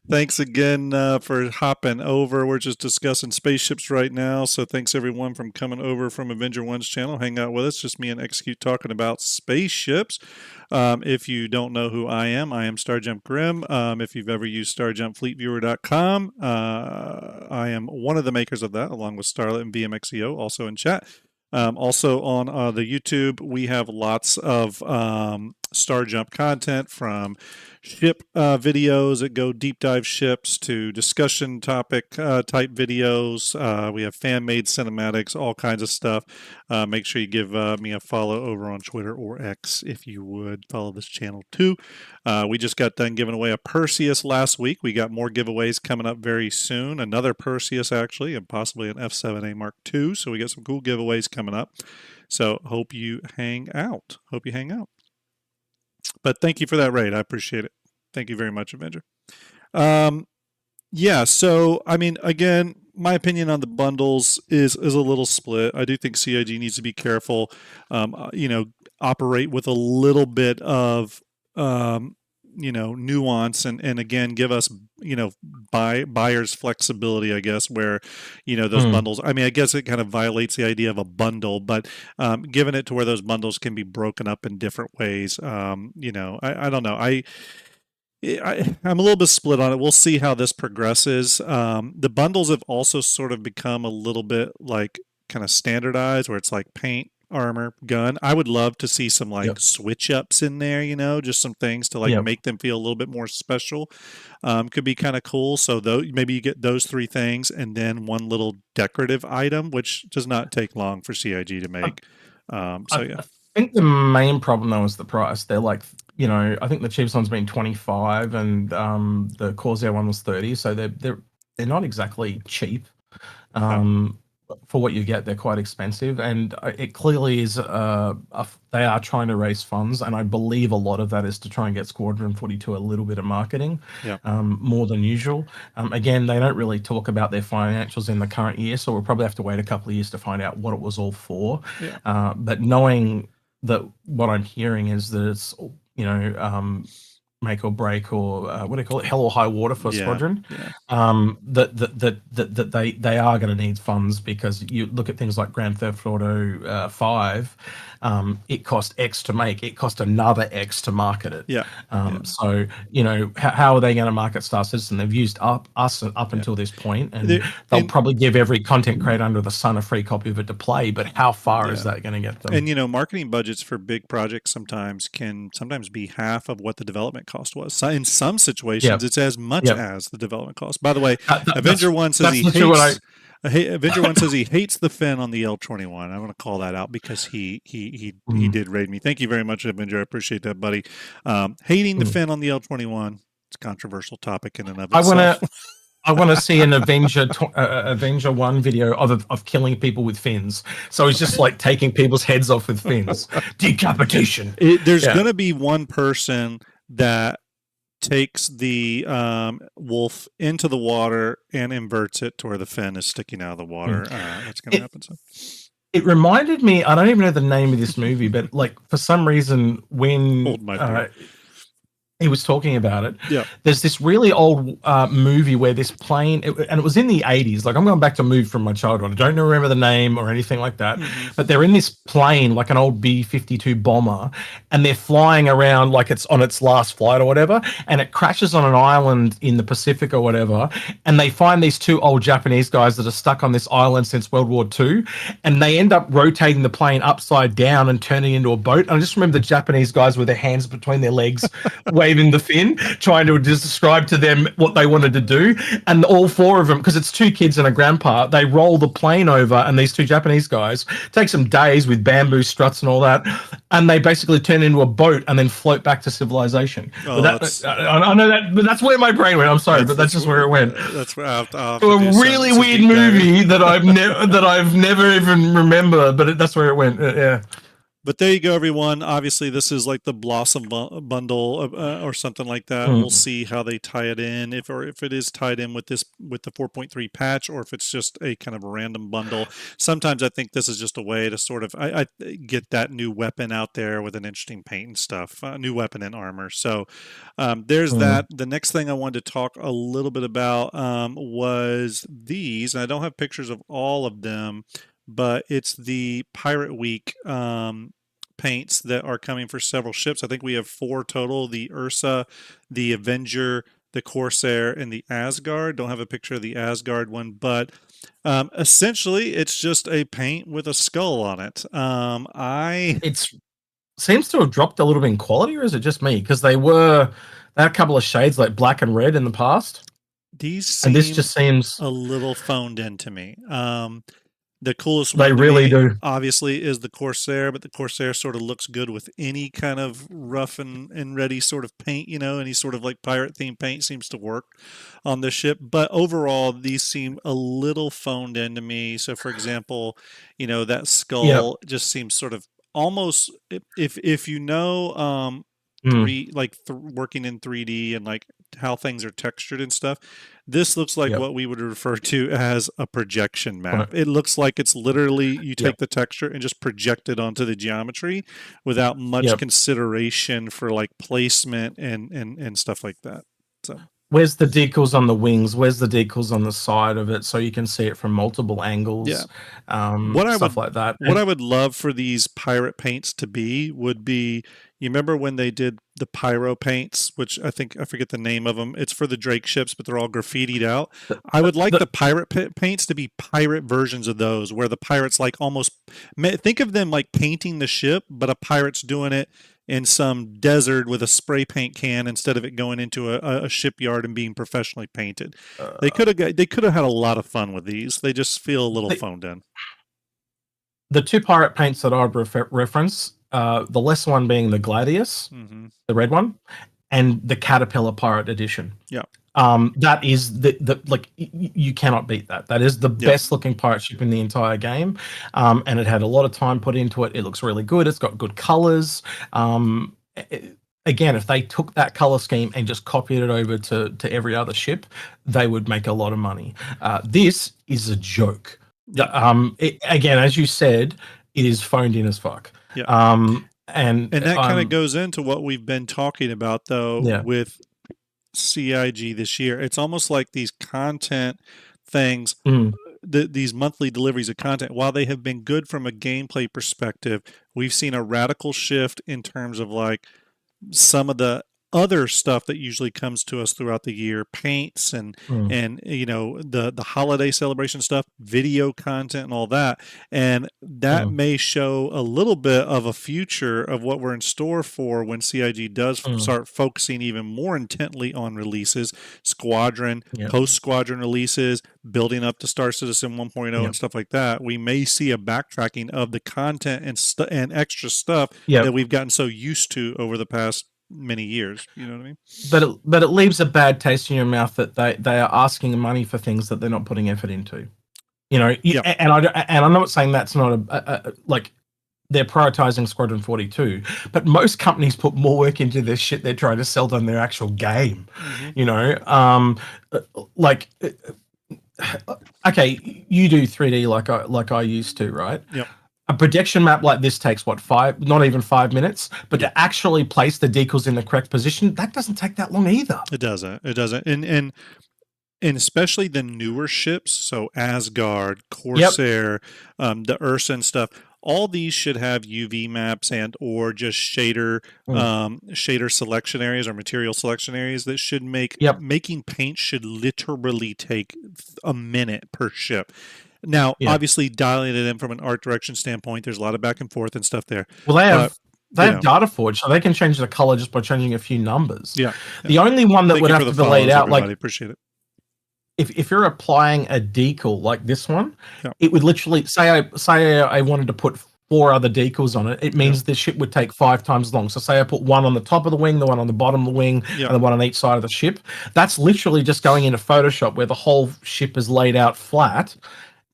Thanks again for hopping over. We're just discussing spaceships right now, so thanks everyone from coming over from Avenger 1's channel. Hang out with us. Just me and Execute talking about spaceships. If you don't know who I am StarJump Grim. If you've ever used StarJumpFleetViewer.com, I am one of the makers of that, along with Starlet and VMXEO, also in chat. Also on the YouTube, we have lots of StarJump content, from ship videos that go deep dive ships to discussion topic type videos. We have fan-made cinematics, all kinds of stuff. Make sure you give me a follow over on Twitter or X if you would. Follow this channel too. We just got done giving away a Perseus last week. We got more giveaways coming up very soon. Another Perseus actually, and possibly an F7A Mark II. So we got some cool giveaways coming up. So hope you hang out. But thank you for that raid. I appreciate it. Thank you very much, Avenger. So, I mean, again, my opinion on the bundles is a little split. I do think CIG needs to be careful, operate with a little bit of, nuance and again, give us, buyers flexibility, I guess, where, those bundles, I mean, I guess it kind of violates the idea of a bundle, but giving it to where those bundles can be broken up in different ways. I don't know. I'm a little bit split on it. We'll see how this progresses. The bundles have also sort of become a little bit like kind of standardized, where it's like paint, armor gun. I would love to see some like Yep. switch ups in there, you know, just some things to like Yep. make them feel a little bit more special. Could be kind of cool. So though maybe you get those three things and then one little decorative item, which does not take long for CIG to make. So yeah. I think the main problem though is the price. They're like, you know, I think the cheapest one's been 25, and the Corsair one was 30. So they're not exactly cheap. For what you get, they're quite expensive, and it clearly is. They are trying to raise funds, and I believe a lot of that is to try and get Squadron Footy to a little bit of marketing, more than usual. Again, they don't really talk about their financials in the current year, so we'll probably have to wait a couple of years to find out what it was all for. But knowing that, what I'm hearing is that it's, you know, make or break, or what do you call it, hell or high water for Squadron. That they are going to need funds, because you look at things like Grand Theft Auto 5, it cost X to make, it cost another X to market it. So, you know, how are they going to market Star Citizen? They've used us up until this point, and they'll probably give every content creator under the sun a free copy of it to play, but how far is that going to get them? And, you know, marketing budgets for big projects sometimes be half of what the development cost was. So in some situations, it's as much as the development cost. By the way, Avenger One says Avenger One says he hates the fin on the L21. I want to call that out because he did raid me. Thank you very much, Avenger. I appreciate that, buddy. Hating the fin on the L21. It's a controversial topic in and of itself. I want to see an Avenger One video of killing people with fins. So he's just like taking people's heads off with fins. Decapitation. There's going to be one person that takes the wolf into the water and inverts it to where the fin is sticking out of the water. That's going to happen. So. It reminded me, I don't even know the name of this movie, but like for some reason when he was talking about it, there's this really old movie where this plane, and it was in the 80s. Like, I'm going back to a movie from my childhood. I don't remember the name or anything like that, but they're in this plane, like an old B-52 bomber, and they're flying around like it's on its last flight or whatever, and it crashes on an island in the Pacific or whatever, and they find these two old Japanese guys that are stuck on this island since World War II, and they end up rotating the plane upside down and turning it into a boat. And I just remember the Japanese guys with their hands between their legs waving the fin, trying to describe to them what they wanted to do. And all four of them, because it's two kids and a grandpa, they roll the plane over, and these two Japanese guys take some days with bamboo struts and all that, and they basically turn into a boat and then float back to civilization. I know that, but that's where my brain went. I'm sorry, but that's just where it went. That's where I'll a really weird movie that I've never even remember, but that's where it went. But there you go, everyone. Obviously, this is like the Blossom bundle or something like that. We'll see how they tie it in, if it is tied in with the 4.3 patch, or if it's just a kind of a random bundle. Sometimes I think this is just a way to sort of I get that new weapon out there with an interesting paint and stuff, new weapon and armor. So there's that. The next thing I wanted to talk a little bit about was these, and I don't have pictures of all of them, but it's the Pirate Week paints that are coming for several ships. I think we have 4 total: the Ursa, the Avenger, the Corsair, and the Asgard. Don't have a picture of the Asgard one, but essentially it's just a paint with a skull on it. It seems to have dropped a little bit in quality, or is it just me? Because they had a couple of shades like black and red in the past. This just seems a little phoned in to me. The coolest one, they really do, obviously, is the Corsair, but the Corsair sort of looks good with any kind of rough and ready sort of paint, you know, any sort of like pirate themed paint seems to work on this ship. But overall, these seem a little phoned in to me. So, for example, you know, that skull just seems sort of almost, if you know, working in 3D and like how things are textured and stuff, this looks like what we would refer to as a projection map. It looks like it's literally you take the texture and just project it onto the geometry without much consideration for like placement and stuff like that. So Where's the decals on the wings? Where's the decals on the side of it, so you can see it from multiple angles? Yeah. Stuff like that. What I would love for these pirate paints to be would be, you remember when they did the pyro paints, which I forget the name of them. It's for the Drake ships, but they're all graffitied out. I would like the pirate paints to be pirate versions of those, where the pirates like almost think of them like painting the ship, but a pirate's doing it in some desert with a spray paint can instead of it going into a shipyard and being professionally painted. They could have had a lot of fun with these. They just feel a little phoned in. The two pirate paints that I'd reference, the less one being the Gladius, the red one, and the Caterpillar Pirate Edition. Yeah. That is the like you cannot beat that. That is the best looking pirate ship in the entire game, and it had a lot of time put into it. It looks really good. It's got good colors. Again, if they took that color scheme and just copied it over to every other ship, they would make a lot of money. This is a joke. Again, as you said, it is phoned in as fuck. Yeah. And that kind of goes into what we've been talking about, though, with CIG this year. It's almost like these content things, these monthly deliveries of content, while they have been good from a gameplay perspective, we've seen a radical shift in terms of like some of the other stuff that usually comes to us throughout the year, paints and you know, the holiday celebration stuff, video content and all that. And that may show a little bit of a future of what we're in store for when CIG does start focusing even more intently on releases, Squadron, post-Squadron releases, building up to Star Citizen 1.0 and stuff like that. We may see a backtracking of the content and extra stuff that we've gotten so used to over the past many years. You know what I mean? But it leaves a bad taste in your mouth that they are asking money for things that they're not putting effort into. You know, and I'm not saying that's not like they're prioritizing Squadron 42, but most companies put more work into this shit they're trying to sell than their actual game. You know, like okay, you do 3D like I used to, right? Yep. A projection map like this takes what, not even 5 minutes, but to actually place the decals in the correct position, that doesn't take that long either. It doesn't. And especially the newer ships, so Asgard, Corsair, the Ursa and stuff, all these should have UV maps and or just shader selection areas or material selection areas that should make making paint should literally take a minute per ship. Now, obviously, dialing it in from an art direction standpoint, there's a lot of back and forth and stuff there. Well, they have data forge, so they can change the color just by changing a few numbers. Yeah. The only one that would have to be laid out, like, appreciate it. If you're applying a decal like this one, it would literally say I wanted to put 4 other decals on it. It means the ship would take 5 times as long. So say I put one on the top of the wing, the one on the bottom of the wing, and the one on each side of the ship. That's literally just going into Photoshop where the whole ship is laid out flat,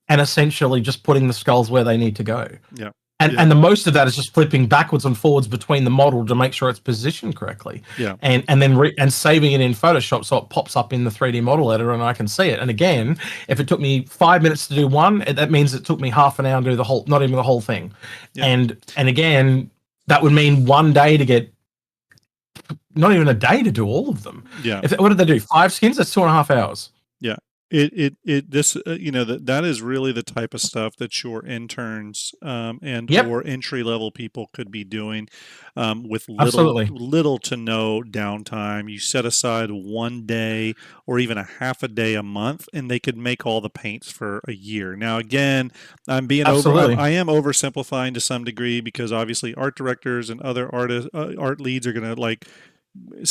and essentially just putting the skulls where they need to go. Yeah. And the most of that is just flipping backwards and forwards between the model to make sure it's positioned correctly. Yeah. And then saving it in Photoshop so it pops up in the 3D model editor and I can see it. And again, if it took me 5 minutes to do one, that means it took me half an hour to do the whole, not even the whole thing. Yeah. And again, that would mean 1 day to get, not even a day to do all of them. Yeah. What did they do? 5 skins? That's 2.5 hours. Yeah. This you know, that is really the type of stuff that your interns and or entry level people could be doing with little to no downtime. You set aside 1 day or even a half a day a month, and they could make all the paints for a year. Now, again, I am oversimplifying to some degree because obviously art directors and other art leads are going to like,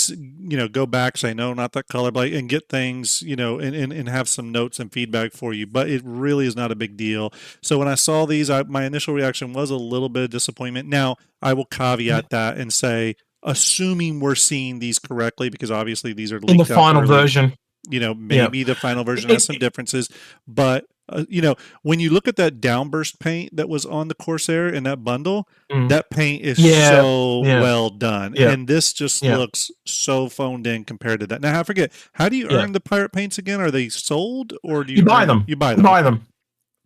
you know, go back, say no, not that color, and get things, you know, and have some notes and feedback for you. But it really is not a big deal. So when I saw these, my initial reaction was a little bit of disappointment. Now I will caveat that and say, assuming we're seeing these correctly, because obviously these are leaked in the final version. You know, maybe the final version has some differences, but you know, when you look at that downburst paint that was on the Corsair in that bundle, that paint is so well done. And this just looks so phoned in compared to that. Now, I forget, how do you earn the pirate paints again? Are they sold or do you buy them? You buy them.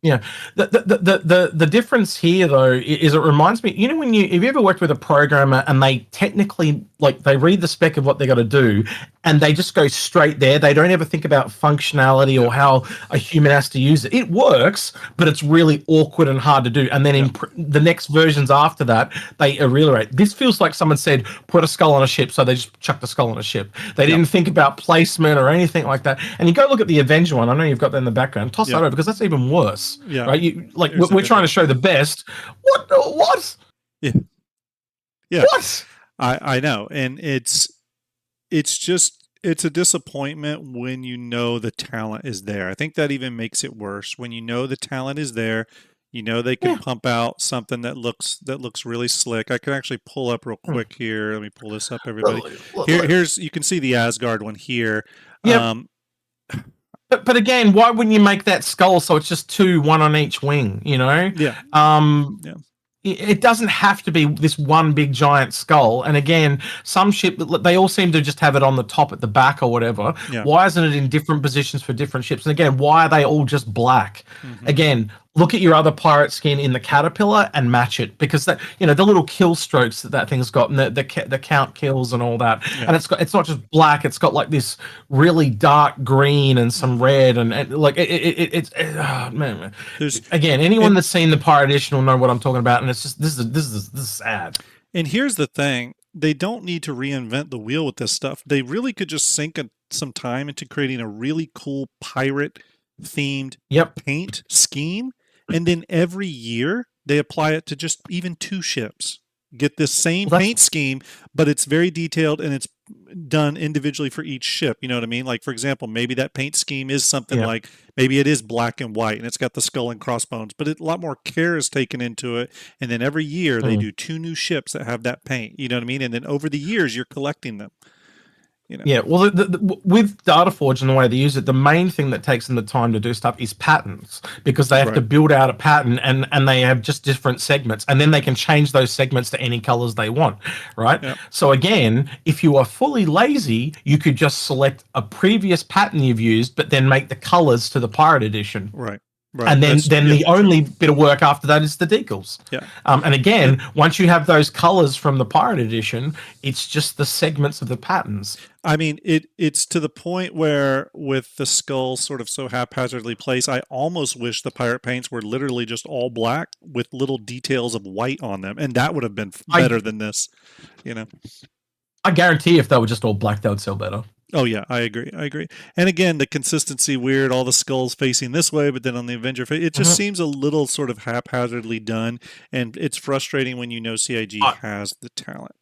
Yeah. The difference here though is it reminds me, you know, if you ever worked with a programmer and they technically, like, they read the spec of what they got to do and they just go straight there. They don't ever think about functionality or how a human has to use it. It works, but it's really awkward and hard to do. And then in the next versions after that, they ameliorate. This feels like someone said, put a skull on a ship, so they just chucked a skull on a ship. They didn't think about placement or anything like that. And you go look at the Avenger one. I know you've got that in the background. Toss that over, because that's even worse. Yeah. Right? We're trying to show the best. What? Yeah. What? I know. And it's a disappointment when you know the talent is there. I think that even makes it worse. When you know the talent is there, you know they can pump out something that looks really slick. I can actually pull up real quick here. Let me pull this up, everybody. Here's you can see the Asgard one here. Yep. But again, why wouldn't you make that skull so it's just two, one on each wing, you know? Yeah. It doesn't have to be this one big giant skull. And again, some ship, they all seem to just have it on the top at the back or whatever. Yeah. Why isn't it in different positions for different ships? And again, why are they all just black? Again, look at your other pirate skin in the Caterpillar and match it, because that, you know, the little kill strokes that thing's got, and the count kills and all that. And it's not just black, it's got like this really dark green and some red and like it's oh, man. Again, anyone that's seen the pirate edition will know what I'm talking about, and it's just this is sad. And here's the thing, they don't need to reinvent the wheel with this stuff. They really could just sink some time into creating a really cool pirate themed paint scheme, and then every year they apply it to just even 2 ships. Get this same paint scheme, but it's very detailed and it's done individually for each ship. You know what I mean? Like, for example, maybe that paint scheme is something like, maybe it is black and white and it's got the skull and crossbones, but a lot more care is taken into it. And then every year they do 2 new ships that have that paint. You know what I mean? And then over the years you're collecting them. You know? Yeah, well, with DataForge and the way they use it, the main thing that takes them the time to do stuff is patterns, because they have to build out a pattern, and they have just different segments, and then they can change those segments to any colors they want, right? So again, if you are fully lazy, you could just select a previous pattern you've used, but then make the colors to the Pirate Edition. Right. And then the only bit of work after that is the decals. And again, once you have those colors from the Pirate Edition, it's just the segments of the patterns. I mean, it's to the point where with the skulls sort of so haphazardly placed, I almost wish the pirate paints were literally just all black with little details of white on them, and that would have been better than this, you know. I guarantee if they were just all black, they would sell better. Oh yeah, I agree. And again, the consistency weird, all the skulls facing this way, but then on the Avenger face, it just seems a little sort of haphazardly done, and it's frustrating when you know CIG has the talent.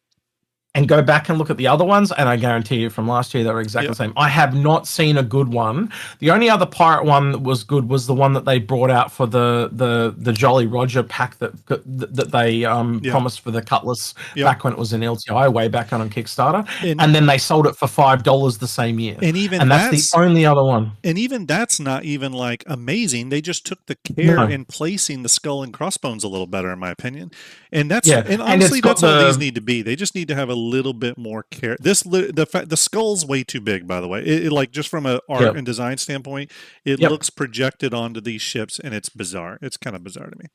And go back and look at the other ones, and I guarantee you from last year they were exactly the same. I have not seen a good one. The only other pirate one that was good was the one that they brought out for the Jolly Roger pack that they promised for the Cutlass back when it was in LTI, way back on Kickstarter, and then they sold it for $5 the same year. And that's the only other one. And even that's not even like amazing. They just took the care in placing the skull and crossbones a little better, in my opinion. And that's and honestly, that's all these need to be. They just need to have a little bit more care. The skull's way too big, by the way. It like, just from a art and design standpoint, it looks projected onto these ships, and it's bizarre. It's kind of bizarre to me.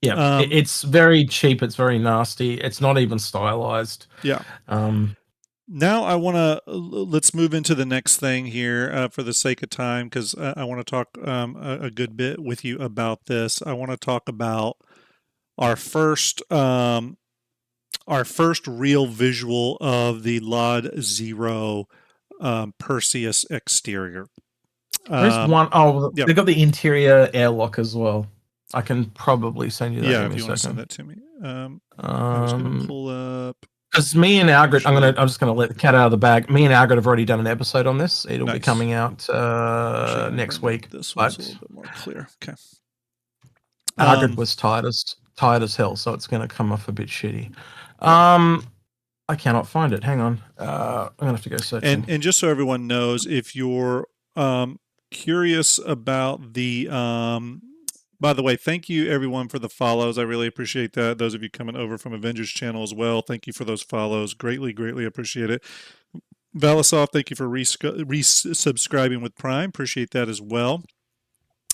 Yeah, it's very cheap. It's very nasty. It's not even stylized. Yeah. Now I want to let's move into the next thing here for the sake of time, because I want to talk a good bit with you about this. I want to talk about our first real visual of the Lot Zero Perseus exterior. There's one. Oh, they got the interior airlock as well. I can probably send you that. Yeah, if you want to send that to me. I'm just gonna pull up. Because me and Algrid, I'm just gonna let the cat out of the bag. Me and Algrid have already done an episode on this. It'll be coming out next week. This one's a little bit more clear. Okay. Algrid was tired as hell, so it's gonna come off a bit shitty. I cannot find it. Hang on. I'm gonna have to go searching. And just so everyone knows, if you're curious about the by the way, thank you everyone for the follows. I really appreciate that. Those of you coming over from Avengers channel as well, thank you for those follows. Greatly appreciate it. Valisoft, thank you for resubscribing with Prime. Appreciate that as well.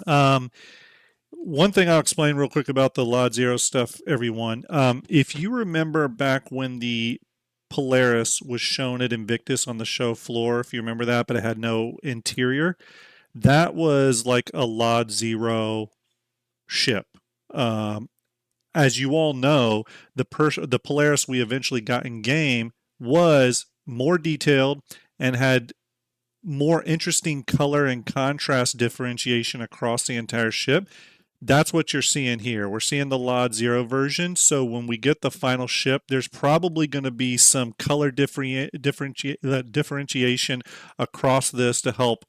One thing I'll explain real quick about the Lot Zero stuff, everyone. If you remember back when the Polaris was shown at Invictus on the show floor, if you remember that, but it had no interior. That was like a Lot Zero ship. As you all know, the Polaris we eventually got in game was more detailed and had more interesting color and contrast differentiation across the entire ship. That's what you're seeing here. We're seeing the Lot Zero version. So when we get the final ship, there's probably going to be some color differentiation across this to help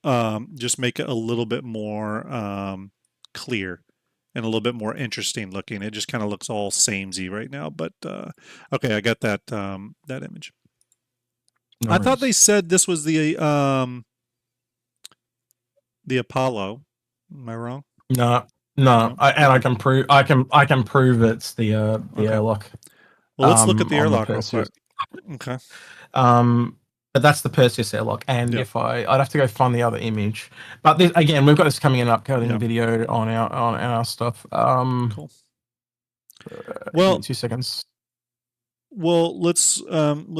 just make it a little bit more clear and a little bit more interesting looking. It just kind of looks all samey right now. But okay, I got that that image. No I thought worries. they said this was the Apollo. Am I wrong? No, No? I Okay. can prove I can prove it's the Okay. airlock. Well, let's look at the On the airlock real quick. Perseus. Okay. But that's the Perseus airlock, and Yeah. if I'd have to go find the other image. But this, again, we've got this coming in upcoding Yeah. video on our stuff. Cool. Give Well, me 2 seconds. well, let's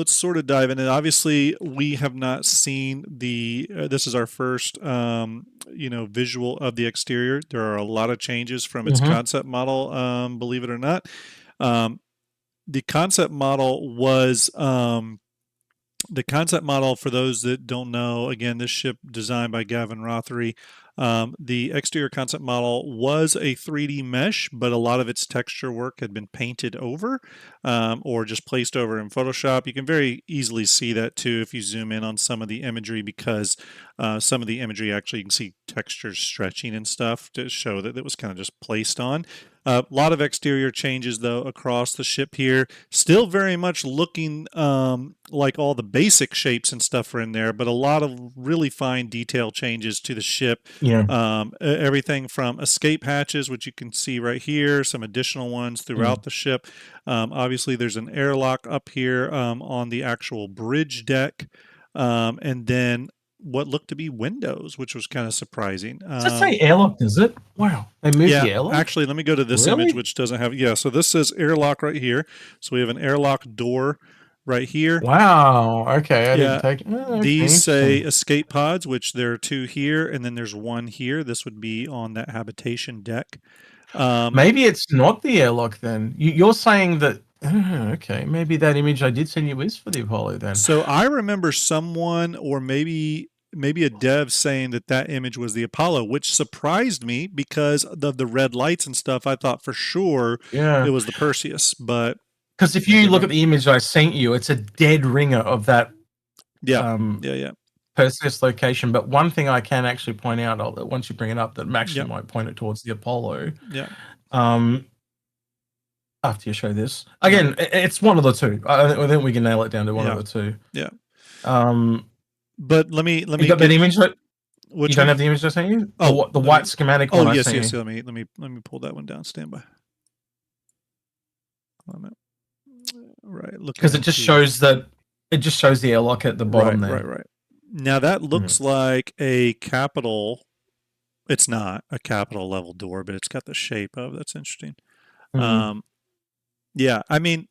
sort of dive in. And obviously, we have not seen the. This is our first, visual of the exterior. There are a lot of changes from its concept model. Believe it or not, the concept model was. The concept model, for those that don't know, again, this ship designed by Gavin Rothery. The exterior concept model was a 3D mesh, but a lot of its texture work had been painted over or just placed over in Photoshop. You can very easily see that too if you zoom in on some of the imagery, because some of the imagery actually you can see textures stretching and stuff to show that it was kind of just placed on. A lot of exterior changes, though, across the ship here. Still very much looking like all the basic shapes and stuff are in there, but a lot of really fine detail changes to the ship. Yeah. Everything from escape hatches, which you can see right here, some additional ones throughout the ship. Obviously, there's an airlock up here on the actual bridge deck. And then what looked to be windows, which was kind of surprising. Does that say airlock, does it? Wow. They moved Yeah, the airlock? actually, let me go to this Really? image, which doesn't have. Yeah, so this says airlock right here. So we have an airlock door right here. Wow. Okay, I didn't Yeah, take. Okay, these say interesting. escape pods, which there are two here, and then there's one here. This would be on that habitation deck. Maybe it's not the airlock then. You're saying that. Okay, maybe that image I did send you is for the Apollo then. So I remember someone, or maybe a dev, saying that that image was the Apollo, which surprised me because of the red lights and stuff. I thought for sure Yeah. it was the Perseus, but Because if you look at the image I sent you, it's a dead ringer of that yeah, yeah. Perseus location. But one thing I can actually point out, once you bring it up, that actually Yep. might point it towards the Apollo. Yeah. After you show this, again, it's one of the two. I think we can nail it down to one of the two. Yeah. Um, But let me you got that image? Which you don't one? have the image I sent you? Oh, the white schematic one. Oh, I yes, sent yes. you. Let me pull that one down. Stand by. Right. Look, because it just shows that it just shows the airlock at the bottom there. Right. Now that looks like a capital. It's not a capital level door, but it's got the shape of. That's interesting. Yeah, I mean,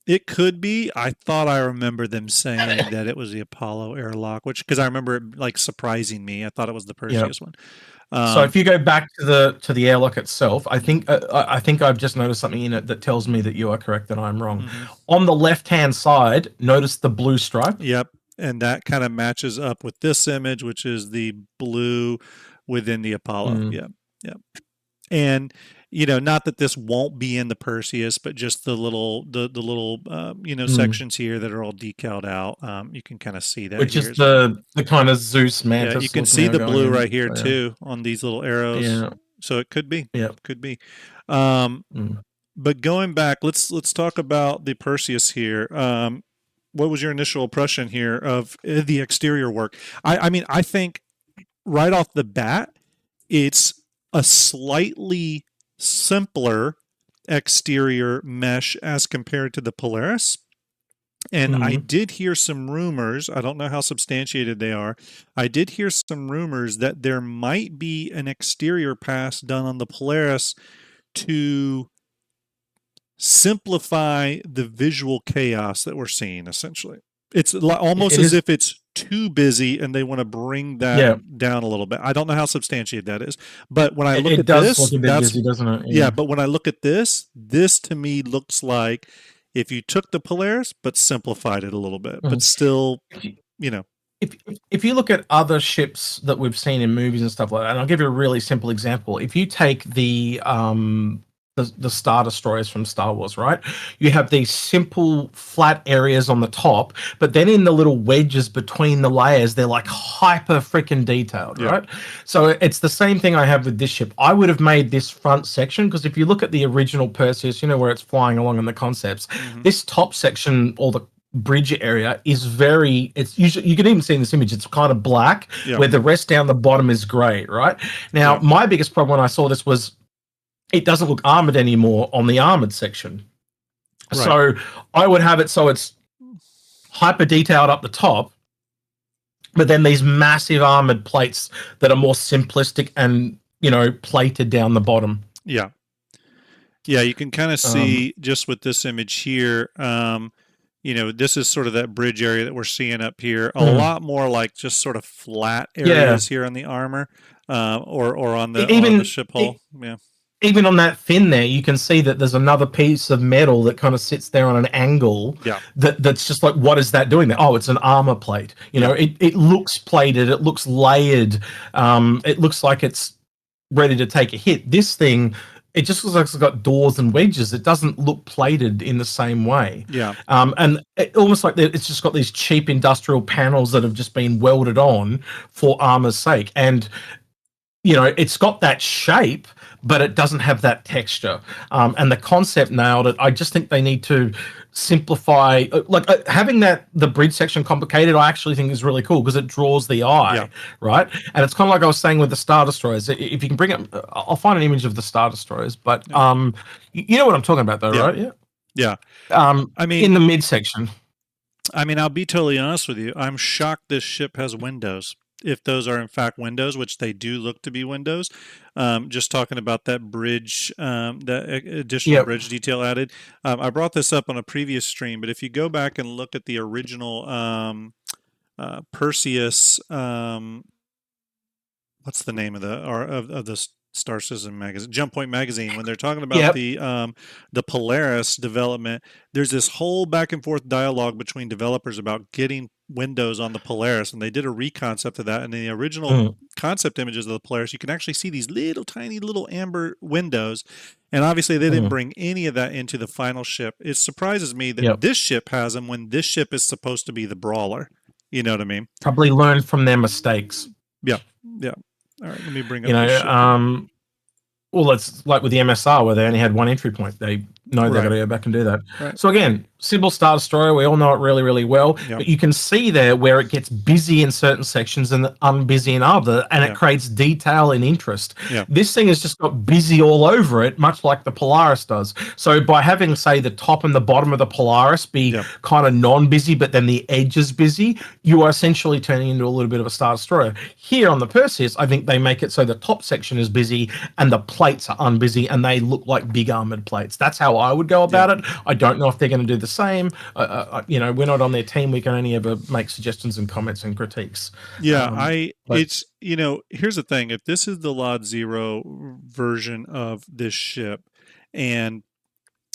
it could be. I thought I remember them saying that it was the Apollo airlock, which, because I remember it like surprising me. I thought it was the Perseus one. So if you go back to the airlock itself, I think I've just noticed something in it that tells me that you are correct and I'm wrong. On the left-hand side, notice the blue stripe. Yep, and that kind of matches up with this image, which is the blue within the Apollo. Yep. And not that this won't be in the Perseus, but just the little sections here that are all decaled out. You can kind of see that, which here is the kind of Zeus mantis. Yeah, you can see the blue right here too on these little arrows. Yeah. So it could be. Yeah, could be. But going back, let's talk about the Perseus here. What was your initial impression here of the exterior work? I mean, I think right off the bat, it's a slightly simpler exterior mesh as compared to the Polaris. And I did hear some rumors, I don't know how substantiated they are. I did hear some rumors that there might be an exterior pass done on the Polaris to simplify the visual chaos that we're seeing, essentially. It's almost It as is. if it's too busy and they want to bring that Yeah, down a little bit. I don't know how substantiated that is, but when I look it at does look this, a bit that's, busy, doesn't it? yeah, Yeah. but when I look at this to me looks like if you took the Polaris but simplified it a little bit, but Mhm. still, you know, If you look at other ships that we've seen in movies and stuff like that, and I'll give you a really simple example. If you take the Star Destroyers from Star Wars, right? You have these simple flat areas on the top, but then in the little wedges between the layers, they're like hyper freaking detailed, yeah, right? So it's the same thing I have with this ship. I would have made this front section because if you look at the original Perseus, you know where it's flying along in the concepts, mm-hmm, this top section or the bridge area is very, it's usually, you can even see in this image, it's kind of black yeah, where the rest down the bottom is gray, right? Now yeah, my biggest problem when I saw this was it doesn't look armored anymore on the armored section. right, So I would have it so it's hyper detailed up the top, but then these massive armored plates that are more simplistic and, you know, plated down the bottom. yeah. Yeah, you can kind of um see just with this image here. This is sort of that bridge area that we're seeing up here. A mm, lot more like just sort of flat yeah. areas here on the armor, or on E- the even ship e- hull. Yeah, even on that fin there, you can see that there's another piece of metal that kind of sits there on an angle yeah, that's just like, what is that doing there? Oh, it's an armor plate. You yeah, know, it looks plated, it looks layered, it looks like it's ready to take a hit. This thing, it just looks like it's got doors and wedges. It doesn't look plated in the same way. yeah, And almost like it's just got these cheap industrial panels that have just been welded on for armor's sake. And you know, it's got that shape, but it doesn't have that texture. And the concept nailed it. I just think they need to simplify, having that the bridge section complicated. I actually think is really cool because it draws the yeah, eye, right? And it's kind of like I was saying with the Star Destroyers. If you can bring it, I'll find an image of the Star Destroyers. But yeah, you know what I'm talking about, though, yeah, right? Yeah. yeah. I mean, In the midsection. I'll be totally honest with you. I'm shocked this ship has windows. If those are in fact windows, which they do look to be windows, just talking about that bridge, that additional Yep. bridge detail added. I brought this up on a previous stream, but if you go back and look at the original Perseus, what's the name of the Star System magazine, Jump Point magazine, when they're talking about Yep. the Polaris development, there's this whole back and forth dialogue between developers about getting windows on the Polaris, and they did a reconcept of that. And in the original Mm, concept images of the Polaris, you can actually see these little tiny little amber windows, and obviously they didn't mm, bring any of that into the final ship. It surprises me that yep. this ship has them when this ship is supposed to be the brawler. You know what I mean? Probably learned from their mistakes. Yeah, yeah. All right, let me bring You up this know, ship here. well, it's like with the MSR where they only had one entry point. They know they've got Right, to go back and do that. right. So again, simple Star Destroyer. We all know it really, really well. Yeah, But you can see there where it gets busy in certain sections and unbusy in other, and yeah, it creates detail and interest. yeah, This thing has just got busy all over it, much like the Polaris does. So by having, say, the top and the bottom of the Polaris be yeah, kind of non-busy, but then the edges busy, you are essentially turning into a little bit of a Star Destroyer. Here on the Perseus, I think they make it so the top section is busy and the plates are unbusy and they look like big armored plates. That's how I would go yeah. about it. I don't know if they're going to do the same. You know, we're not on their team. We can only ever make suggestions and comments and critiques. Yeah, But here's the thing. If this is the Lot Zero version of this ship and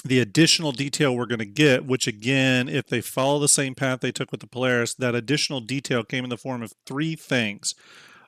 the additional detail we're going to get, which again, if they follow the same path they took with the Polaris, that additional detail came in the form of three things.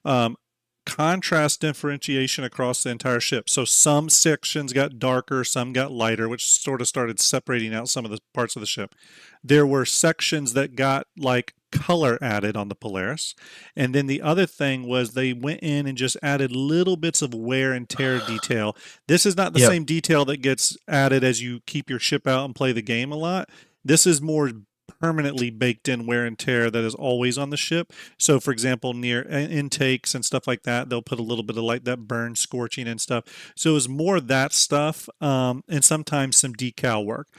Um, Contrast differentiation across the entire ship. So some sections got darker, some got lighter, which sort of started separating out some of the parts of the ship. There were sections that got like color added on the Polaris. And then the other thing was they went in and just added little bits of wear and tear detail. This is not the yeah, same detail that gets added as you keep your ship out and play the game a lot. This is more permanently baked in wear and tear that is always on the ship. So, for example, near intakes and stuff like that, they'll put a little bit of like that burn, scorching, and stuff. So it was more that stuff, and sometimes some decal work.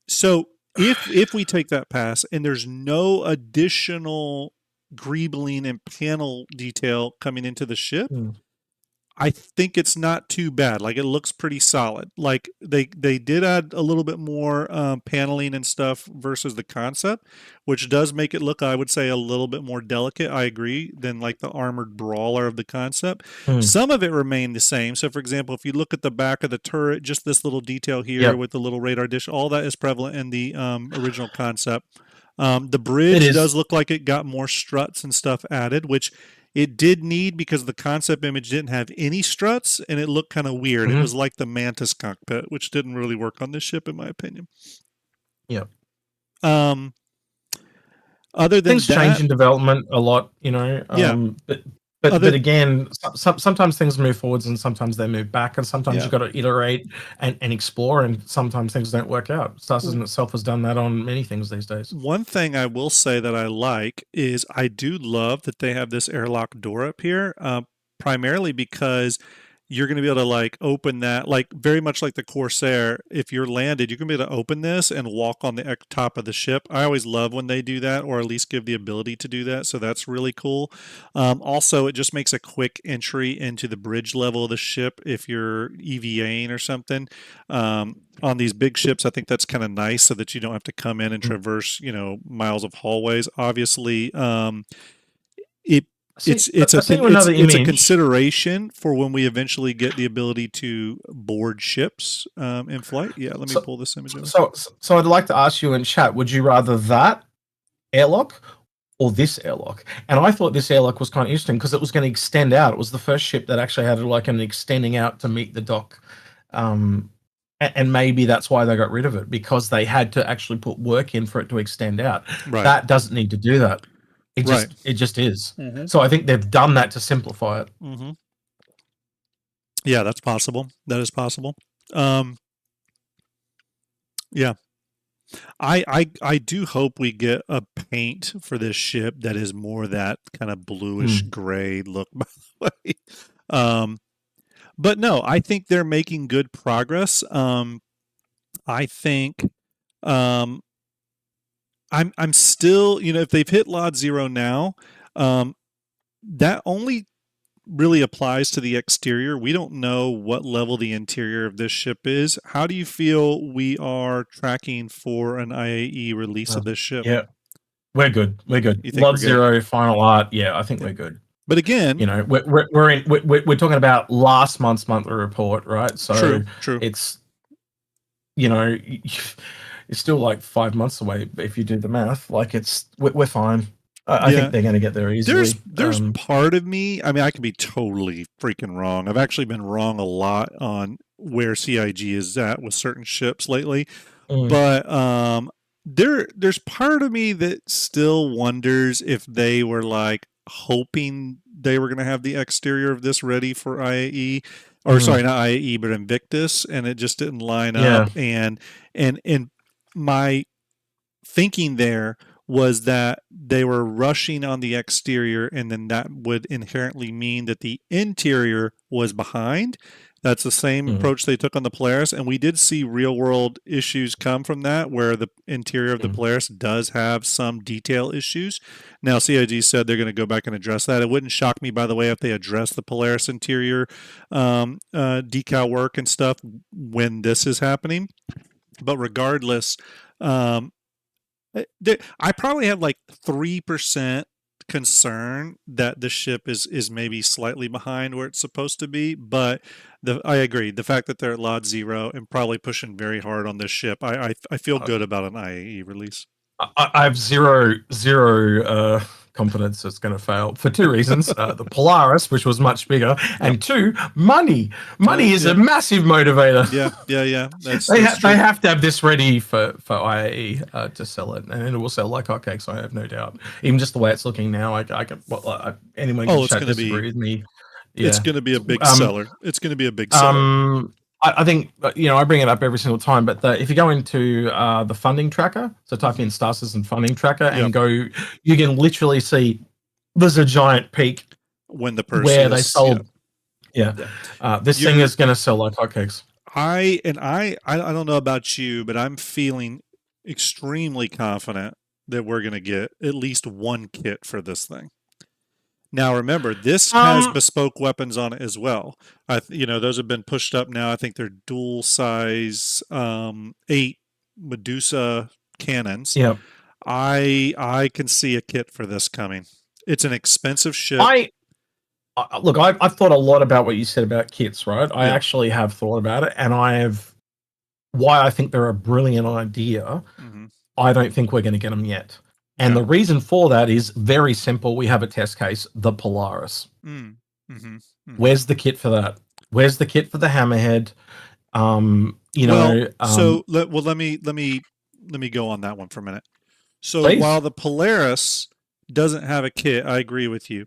So if we take that pass and there's no additional greebling and panel detail coming into the ship, mm, I think it's not too bad. Like it looks pretty solid. Like they did add a little bit more paneling and stuff versus the concept, which does make it look, I would say, a little bit more delicate. I agree than like the armored brawler of the concept. Mm. Some of it remained the same. So, for example, if you look at the back of the turret, just this little detail here Yep, with the little radar dish, all that is prevalent in the original concept. The it bridge does is. look like it got more struts and stuff added, which it did need because the concept image didn't have any struts and it looked kind of weird. It Hmm. was like the Mantis cockpit, which didn't really work on this ship, in my opinion. Yep. Um, other than Things change that, in development a lot, yeah. But Other, again, sometimes things move forwards and sometimes they move back, and sometimes yeah. you've got to iterate and explore, and sometimes things don't work out. Star Citizen itself has done that on many things these days. One thing I will say that I like is I do love that they have this airlock door up here, primarily because you're going to be able to like open that, like very much like the Corsair. If you're landed, you're going to be able to open this and walk on the top of the ship. I always love when they do that, or at least give the ability to do that. So that's really cool. Also, it just makes a quick entry into the bridge level of the ship if you're EVAing or something. On these big ships, I think that's kind of nice so that you don't have to come in and Mm. traverse, miles of hallways. Obviously, it I sent you another it's a image. consideration for when we eventually get the ability to board ships in flight. Yeah, let me So, pull this image over. so I'd like to ask you in chat: would you rather that airlock or this airlock? And I thought this airlock was kind of interesting because it was going to extend out. It was the first ship that actually had like an extending out to meet the dock. And maybe that's why they got rid of it, because they had to actually put work in for it to extend out. Right. That doesn't need to do that. It Right. just is. Mm-hmm. So I think they've done that to simplify it. Mm-hmm. Yeah, that's possible. That is possible. Yeah. I do hope we get a paint for this ship that is more that kind of bluish gray look, by the way. But no, I think they're making good progress. I think I'm still, if they've hit Lot Zero now, that only really applies to the exterior. We don't know what level the interior of this ship is. How do you feel we are tracking for an IAE release of this ship? Yeah, we're good. We're good. You think Lot we're good? Zero, final art. Yeah, I think we're good. But again, we're talking about last month's monthly report, right? So true. it's it's still like 5 months away if you do the math. Like we're fine. I think they're going to get there easily. There's part of me, I mean, I could be totally freaking wrong. I've actually been wrong a lot on where CIG is at with certain ships lately. But there's part of me that still wonders if they were like hoping they were going to have the exterior of this ready for IAE, or sorry, not IAE, but Invictus, and it just didn't line up. And my thinking there was that they were rushing on the exterior, and then that would inherently mean that the interior was behind. That's the same approach they took on the Polaris, and we did see real-world issues come from that, where the interior of the Polaris does have some detail issues. Now, CIG said they're going to go back and address that. It wouldn't shock me, by the way, if they address the Polaris interior decal work and stuff when this is happening. But regardless, I probably have like 3% concern that the ship is maybe slightly behind where it's supposed to be, but I agree. The fact that they're at Lot Zero and probably pushing very hard on this ship, I feel good about an IAE release. I have zero confidence it's going to fail for two reasons: the Polaris, which was much bigger, and two, money. Money is a massive motivator. Yeah. They have to have this ready for IAE to sell it, and it will sell like hotcakes. I have no doubt. Even just the way it's looking now, I can. Anyone can chat disagree with me. Yeah. It's going to be a big seller. It's going to be a big seller. I think, I bring it up every single time, but if you go into the funding tracker, so type in Star Citizen funding tracker and go, you can literally see there's a giant peak when the Perseus, where they sold. This thing is going to sell like hotcakes. I don't know about you, but I'm feeling extremely confident that we're going to get at least one kit for this thing. Now remember, this has bespoke weapons on it as well. Those have been pushed up now. I think they're dual size 8 Medusa cannons. Yeah. I can see a kit for this coming. It's an expensive ship. Look, I've thought a lot about what you said about kits, right? I Yeah. actually have thought about it, and why I think they're a brilliant idea. Mm-hmm. I don't think we're going to get them yet. And the reason for that is very simple. We have a test case, the Polaris. Mm-hmm. Mm-hmm. Where's the kit for that? Where's the kit for the Hammerhead? Let me go on that one for a minute. So please. While the Polaris doesn't have a kit, I agree with you.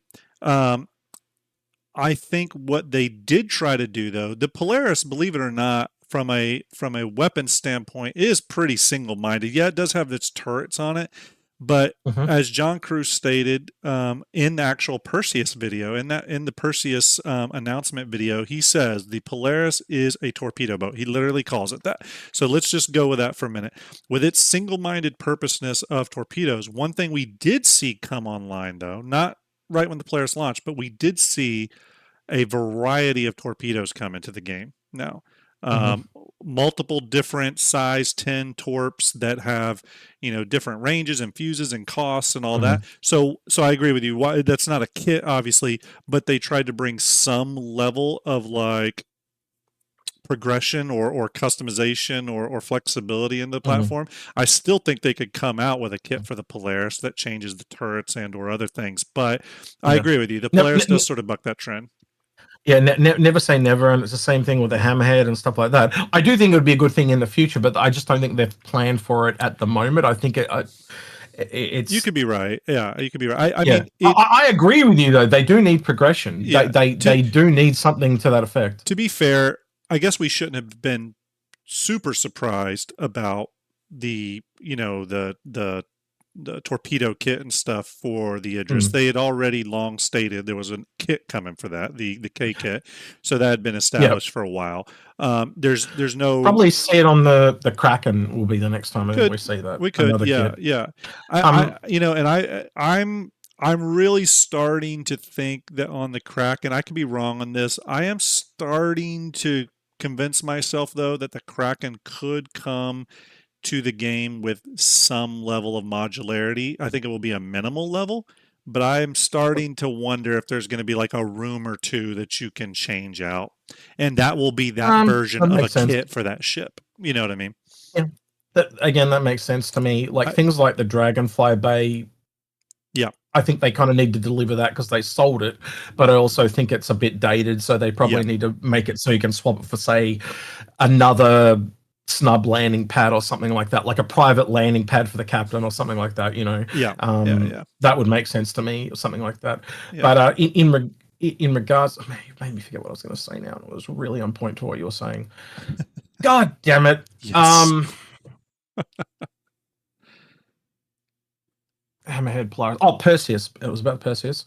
I think what they did try to do, though, the Polaris, believe it or not, from a weapon standpoint, is pretty single-minded. Yeah, it does have its turrets on it, but as John Cruz stated in the actual Perseus video, in the Perseus announcement video, he says the Polaris is a torpedo boat. He literally calls it that. So let's just go with that for a minute. With its single-minded purposeness of torpedoes, one thing we did see come online, though, not right when the Polaris launched, but we did see a variety of torpedoes come into the game now. Multiple different size 10 torps that have, different ranges and fuses and costs and all that. So I agree with you. That's not a kit, obviously, but they tried to bring some level of like progression or customization or flexibility in the platform. I still think they could come out with a kit for the Polaris that changes the turrets and or other things. But I agree with you. The Polaris does sort of buck that trend. Yeah, never say never, and it's the same thing with the Hammerhead and stuff like that. I do think it would be a good thing in the future, but I just don't think they've planned for it at the moment. I think it's. You could be right. Yeah, you could be right. I agree with you though. They do need progression. Yeah, they do need something to that effect. To be fair, I guess we shouldn't have been super surprised about the torpedo kit and stuff for the Idris. They had already long stated there was a kit coming for that, the K kit. So that had been established for a while. There's no probably see it on the Kraken will be the next time we see that. We could, yeah. I'm really starting to think that on the Kraken, I could be wrong on this. I am starting to convince myself though that the Kraken could come to the game with some level of modularity. I think it will be a minimal level, but I'm starting to wonder if there's going to be like a room or two that you can change out, and that will be that version of a kit for that ship. You know what I mean? Yeah. That makes sense to me. Like things like the Dragonfly Bay. Yeah. I think they kind of need to deliver that because they sold it, but I also think it's a bit dated, so they probably need to make it so you can swap it for, say, another snub landing pad or something like that, like a private landing pad for the captain or something like that. That would make sense to me, or something like that. But in regards, you made me forget what I was going to say now. It was really on point to what you were saying. God damn it! Yes. Hammerhead, Polaris. Oh, Perseus. It was about Perseus.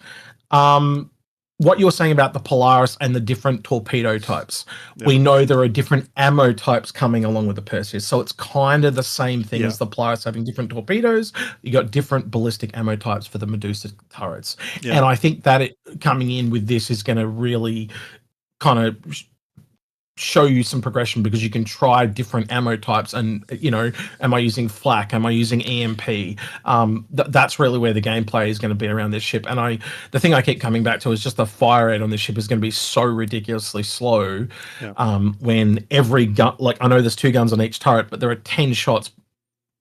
What you were saying about the Polaris and the different torpedo types. Yep. We know there are different ammo types coming along with the Perseus. So it's kind of the same thing as the Polaris having different torpedoes. You got different ballistic ammo types for the Medusa turrets. Yep. And I think that coming in with this is going to really kind of show you some progression, because you can try different ammo types and, am I using flak? Am I using EMP? That's really where the gameplay is going to be around this ship. And the thing I keep coming back to is just the fire rate on this ship is going to be so ridiculously slow. When every gun, like I know there's 2 guns on each turret, but there are 10 shots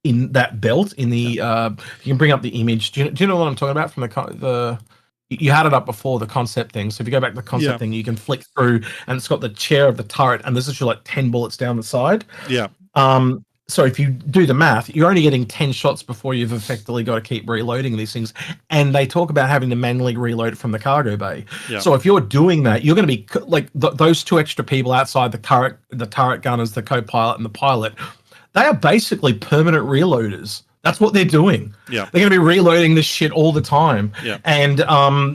in that belt in the, you can bring up the image. Do you know what I'm talking about from the you had it up before, the concept thing. So if you go back to the concept thing, you can flick through and it's got the chair of the turret, and there's actually like 10 bullets down the side. Yeah. So if you do the math, you're only getting 10 shots before you've effectively got to keep reloading these things. And they talk about having to manually reload it from the cargo bay. Yeah. So if you're doing that, you're going to be like those 2 extra people outside the turret gunners, the co-pilot and the pilot, they are basically permanent reloaders. That's what they're doing. Yeah. They're going to be reloading this shit all the time. Yeah. And,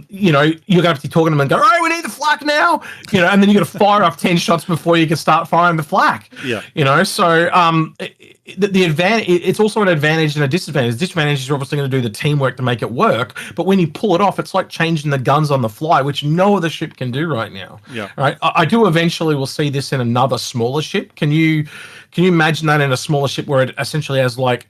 you're going to have to be talking to them and go, all right, we need the flak now. And then you're going to fire off 10 shots before you can start firing the flak. Yeah. So the advantage, it's also an advantage and a disadvantage. The disadvantage is you're obviously going to do the teamwork to make it work, but when you pull it off, it's like changing the guns on the fly, which no other ship can do right now. Yeah. Right. I do eventually will see this in another smaller ship. Can you imagine that in a smaller ship where it essentially has like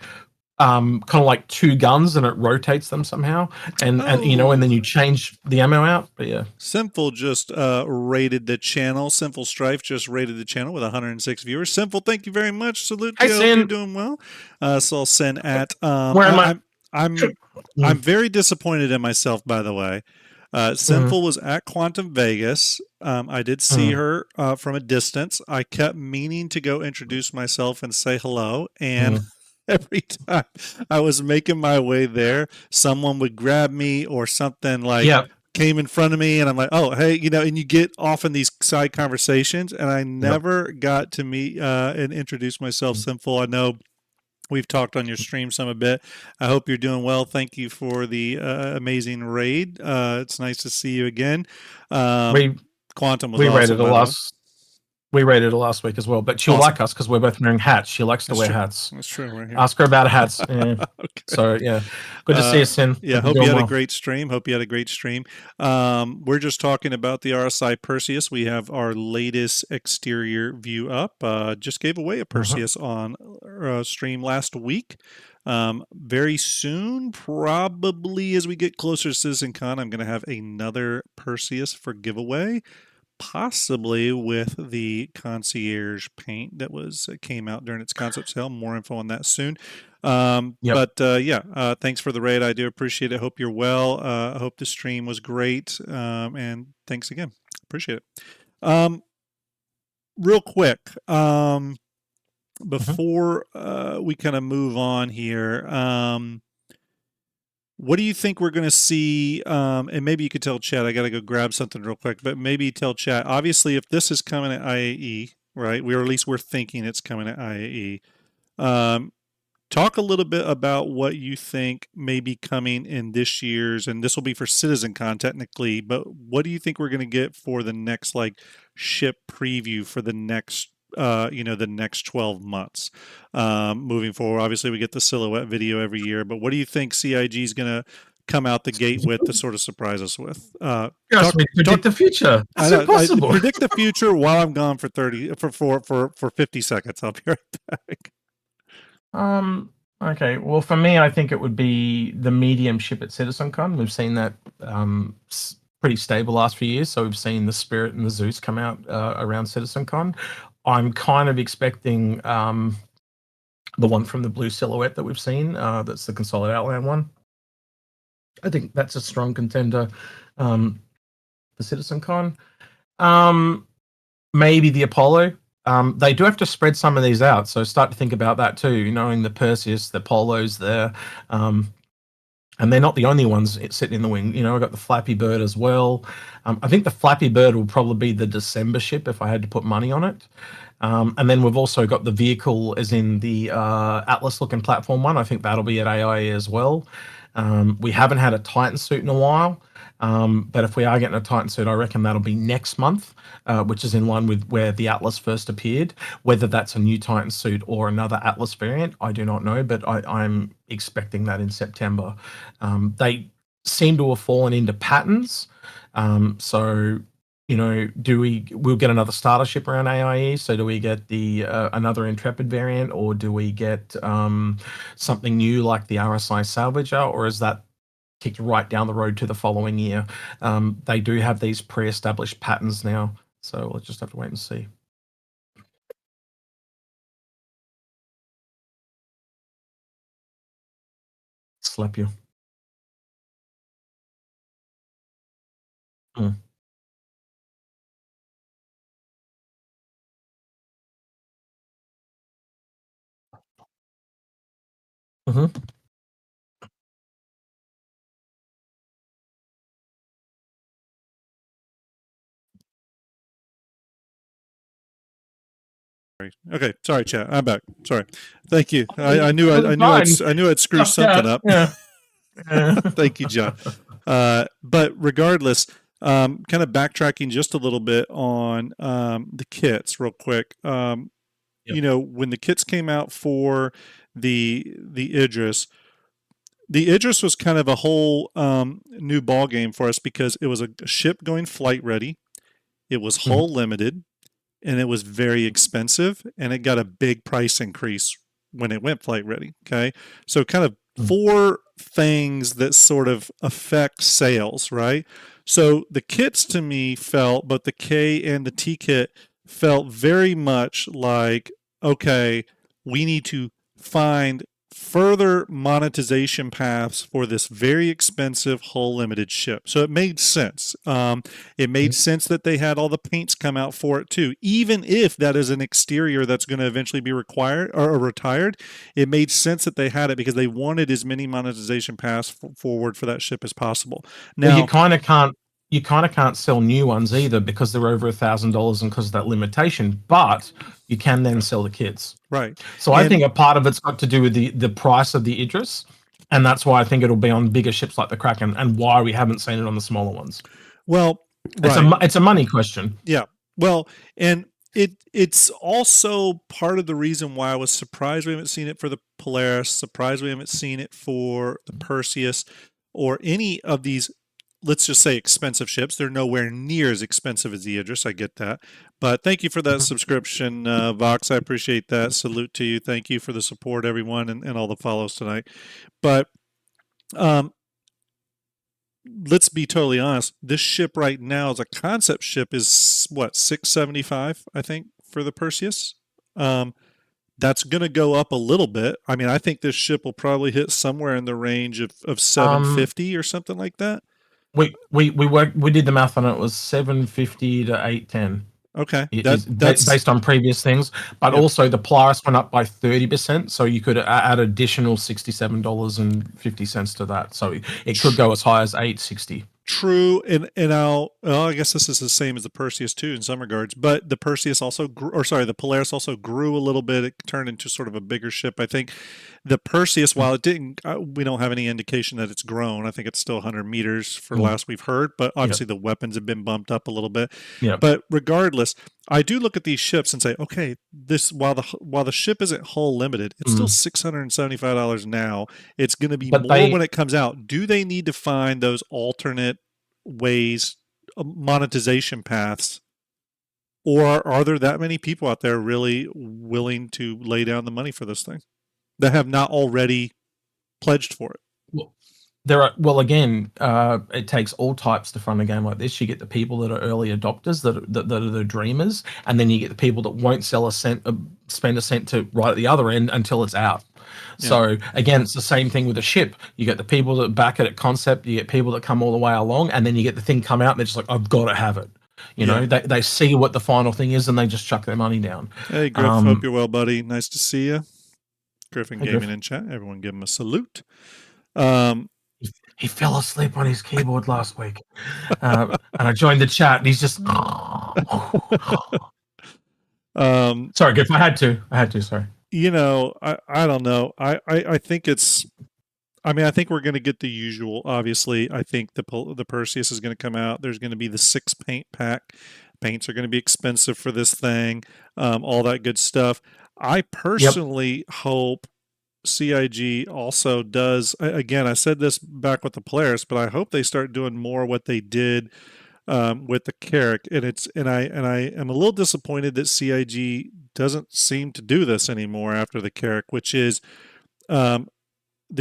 kind of like two guns and it rotates them somehow, and then you change the ammo out? But yeah, Simple just rated the channel. Simple Strife just rated the channel with 106 viewers. Simple, thank you very much. Salute to you. I hope you're doing well. So I'll send at I'm very disappointed in myself, by the way. Simple was at Quantum Vegas. I did see her from a distance. I kept meaning to go introduce myself and say hello, and every time I was making my way there, someone would grab me or something like came in front of me, and I'm like, oh, hey, and you get off in these side conversations, and I never got to meet and introduce myself. Simple, I know we've talked on your stream some a bit. I hope you're doing well. Thank you for the amazing raid. It's nice to see you again. Quantum was awesome, by the way. We rated her last week as well, but she'll like us because we're both wearing hats. She likes to wear hats. That's true. We're here. Ask her about hats. Yeah. Okay. So yeah, good to see you, Sin. Yeah, hope you had a great stream. We're just talking about the RSI Perseus. We have our latest exterior view up. Just gave away a Perseus on stream last week. Very soon, probably as we get closer to CitizenCon, I'm going to have another Perseus for giveaway. Possibly with the concierge paint that came out during its concept sale. More info on that soon. But thanks for the raid. I do appreciate it. Hope you're well. I hope the stream was great. And thanks again. Appreciate it. Real quick, before we kind of move on here, what do you think we're going to see? And maybe you could tell Chad, I got to go grab something real quick, but maybe tell Chad, obviously, if this is coming at IAE, right, or at least we're thinking it's coming at IAE, talk a little bit about what you think may be coming in this year's, and this will be for CitizenCon technically, but what do you think we're going to get for the next, like, ship preview for the next the next 12 months moving forward? Obviously, we get the silhouette video every year, but what do you think CIG is going to come out the gate with to sort of surprise us with? Predict the future. That's impossible. Predict the future while I'm gone for 50 seconds. I'll be right back. Okay. Well, for me, I think it would be the medium ship at CitizenCon. We've seen that pretty stable last few years. So we've seen the Spirit and the Zeus come out around CitizenCon. I'm kind of expecting the one from the blue silhouette that we've seen. That's the Consolidated Outland one. I think that's a strong contender for CitizenCon. Maybe the Apollo. They do have to spread some of these out, so start to think about that too. Knowing the Perseus, the Apollo's there. And they're not the only ones sitting in the wing. I've got the Flappy Bird as well. I think the Flappy Bird will probably be the December ship if I had to put money on it. And then we've also got the vehicle as in the Atlas-looking platform one. I think that'll be at AIA as well. We haven't had a Titan suit in a while. But if we are getting a Titan suit, I reckon that'll be next month, which is in line with where the Atlas first appeared. Whether that's a new Titan suit or another Atlas variant, I do not know, but I'm expecting that in September. They seem to have fallen into patterns. So, we'll get another starter ship around AIE. So do we get the another Intrepid variant, or do we get something new like the RSI Salvager, or is that kicked right down the road to the following year? They do have these pre-established patterns now, so we'll just have to wait and see. Slap you. Okay, sorry, chat. I'm back. Sorry. Thank you. I knew I'd screw something up. Yeah. Thank you, John. But regardless, kind of backtracking just a little bit on the kits, real quick. Yep. when the kits came out for the Idris was kind of a whole new ball game for us because it was a ship going flight ready, it was hull limited, and it was very expensive, and it got a big price increase when it went flight ready. Okay, so kind of four things that sort of affect sales, right? So the kits to me felt, both the K and the T kit felt very much like, okay, we need to find further monetization paths for this very expensive hull limited ship. So it made sense. It made sense that they had all the paints come out for it too, even if that is an exterior that's going to eventually be required or retired. It made sense that they had it because they wanted as many monetization paths forward for that ship as possible. Now, well, you kind of can't sell new ones either because they're over $1,000 and because of that limitation, but you can then sell the kits. Right. So I think a part of it's got to do with the price of the Idris, and that's why I think it'll be on bigger ships like the Kraken, and why we haven't seen it on the smaller ones. Well, it's a money question. Yeah. Well, and it's also part of the reason why I was surprised we haven't seen it for the Polaris, surprised we haven't seen it for the Perseus, or any of these, let's just say, expensive ships. They're nowhere near as expensive as the Idris. I get that. But thank you for that subscription, Vox. I appreciate that. Salute to you. Thank you for the support, everyone, and all the follows tonight. But let's be totally honest. This ship right now as a concept ship is what, $675, I think, for the Perseus. That's going to go up a little bit. I mean, I think this ship will probably hit somewhere in the range of $750 or something like that. We did the math on it. It was $750 to $810. Okay, that's based on previous things, but also the Polaris went up by 30%, so you could add additional $67.50 to that. So it could go as high as $860. True, and I guess this is the same as the Perseus too in some regards, but the Perseus also the Polaris also grew a little bit. It turned into sort of a bigger ship. I think the Perseus, while it didn't, we don't have any indication that it's grown. I think it's still 100 meters for last we've heard, but obviously the weapons have been bumped up a little bit. Yeah. But regardless, I do look at these ships and say, okay, this while the ship isn't hull limited, it's still $675 now. It's going to be more when it comes out. Do they need to find those alternate ways, monetization paths, or are there that many people out there really willing to lay down the money for this thing that have not already pledged for it? Again, it takes all types to fund a game like this. You get the people that are early adopters, that are the dreamers, and then you get the people that won't spend a cent to right at the other end until it's out. Yeah. So again, it's the same thing with a ship. You get the people that back it at concept, you get people that come all the way along, and then you get the thing come out and they're just like, I've got to have it. You know, they see what the final thing is and they just chuck their money down. Hey, Griff, hope you're well, buddy. Nice to see you. Griffin Gaming in chat. Everyone give him a salute. He fell asleep on his keyboard last week. And I joined the chat and he's just... sorry, Griff, I had to, sorry. You know, I don't know. I think it's... I mean, I think we're going to get the usual. Obviously, I think the Perseus is going to come out. There's going to be the 6 paint pack. Paints are going to be expensive for this thing. All that good stuff. I personally hope CIG also does. Again, I said this back with the Polaris, but I hope they start doing more what they did with the Carrack. And I am a little disappointed that CIG doesn't seem to do this anymore after the Carrack, which is the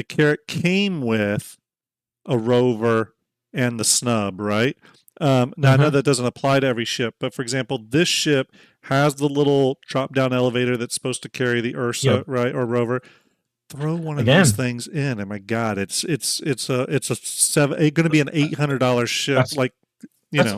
Carrack came with a rover and the snub, right? Now, I know that doesn't apply to every ship, but for example, this ship has the little drop-down elevator that's supposed to carry the Ursa, right, or rover. Throw one of these things in, and my God, it's going to be an $800 ship,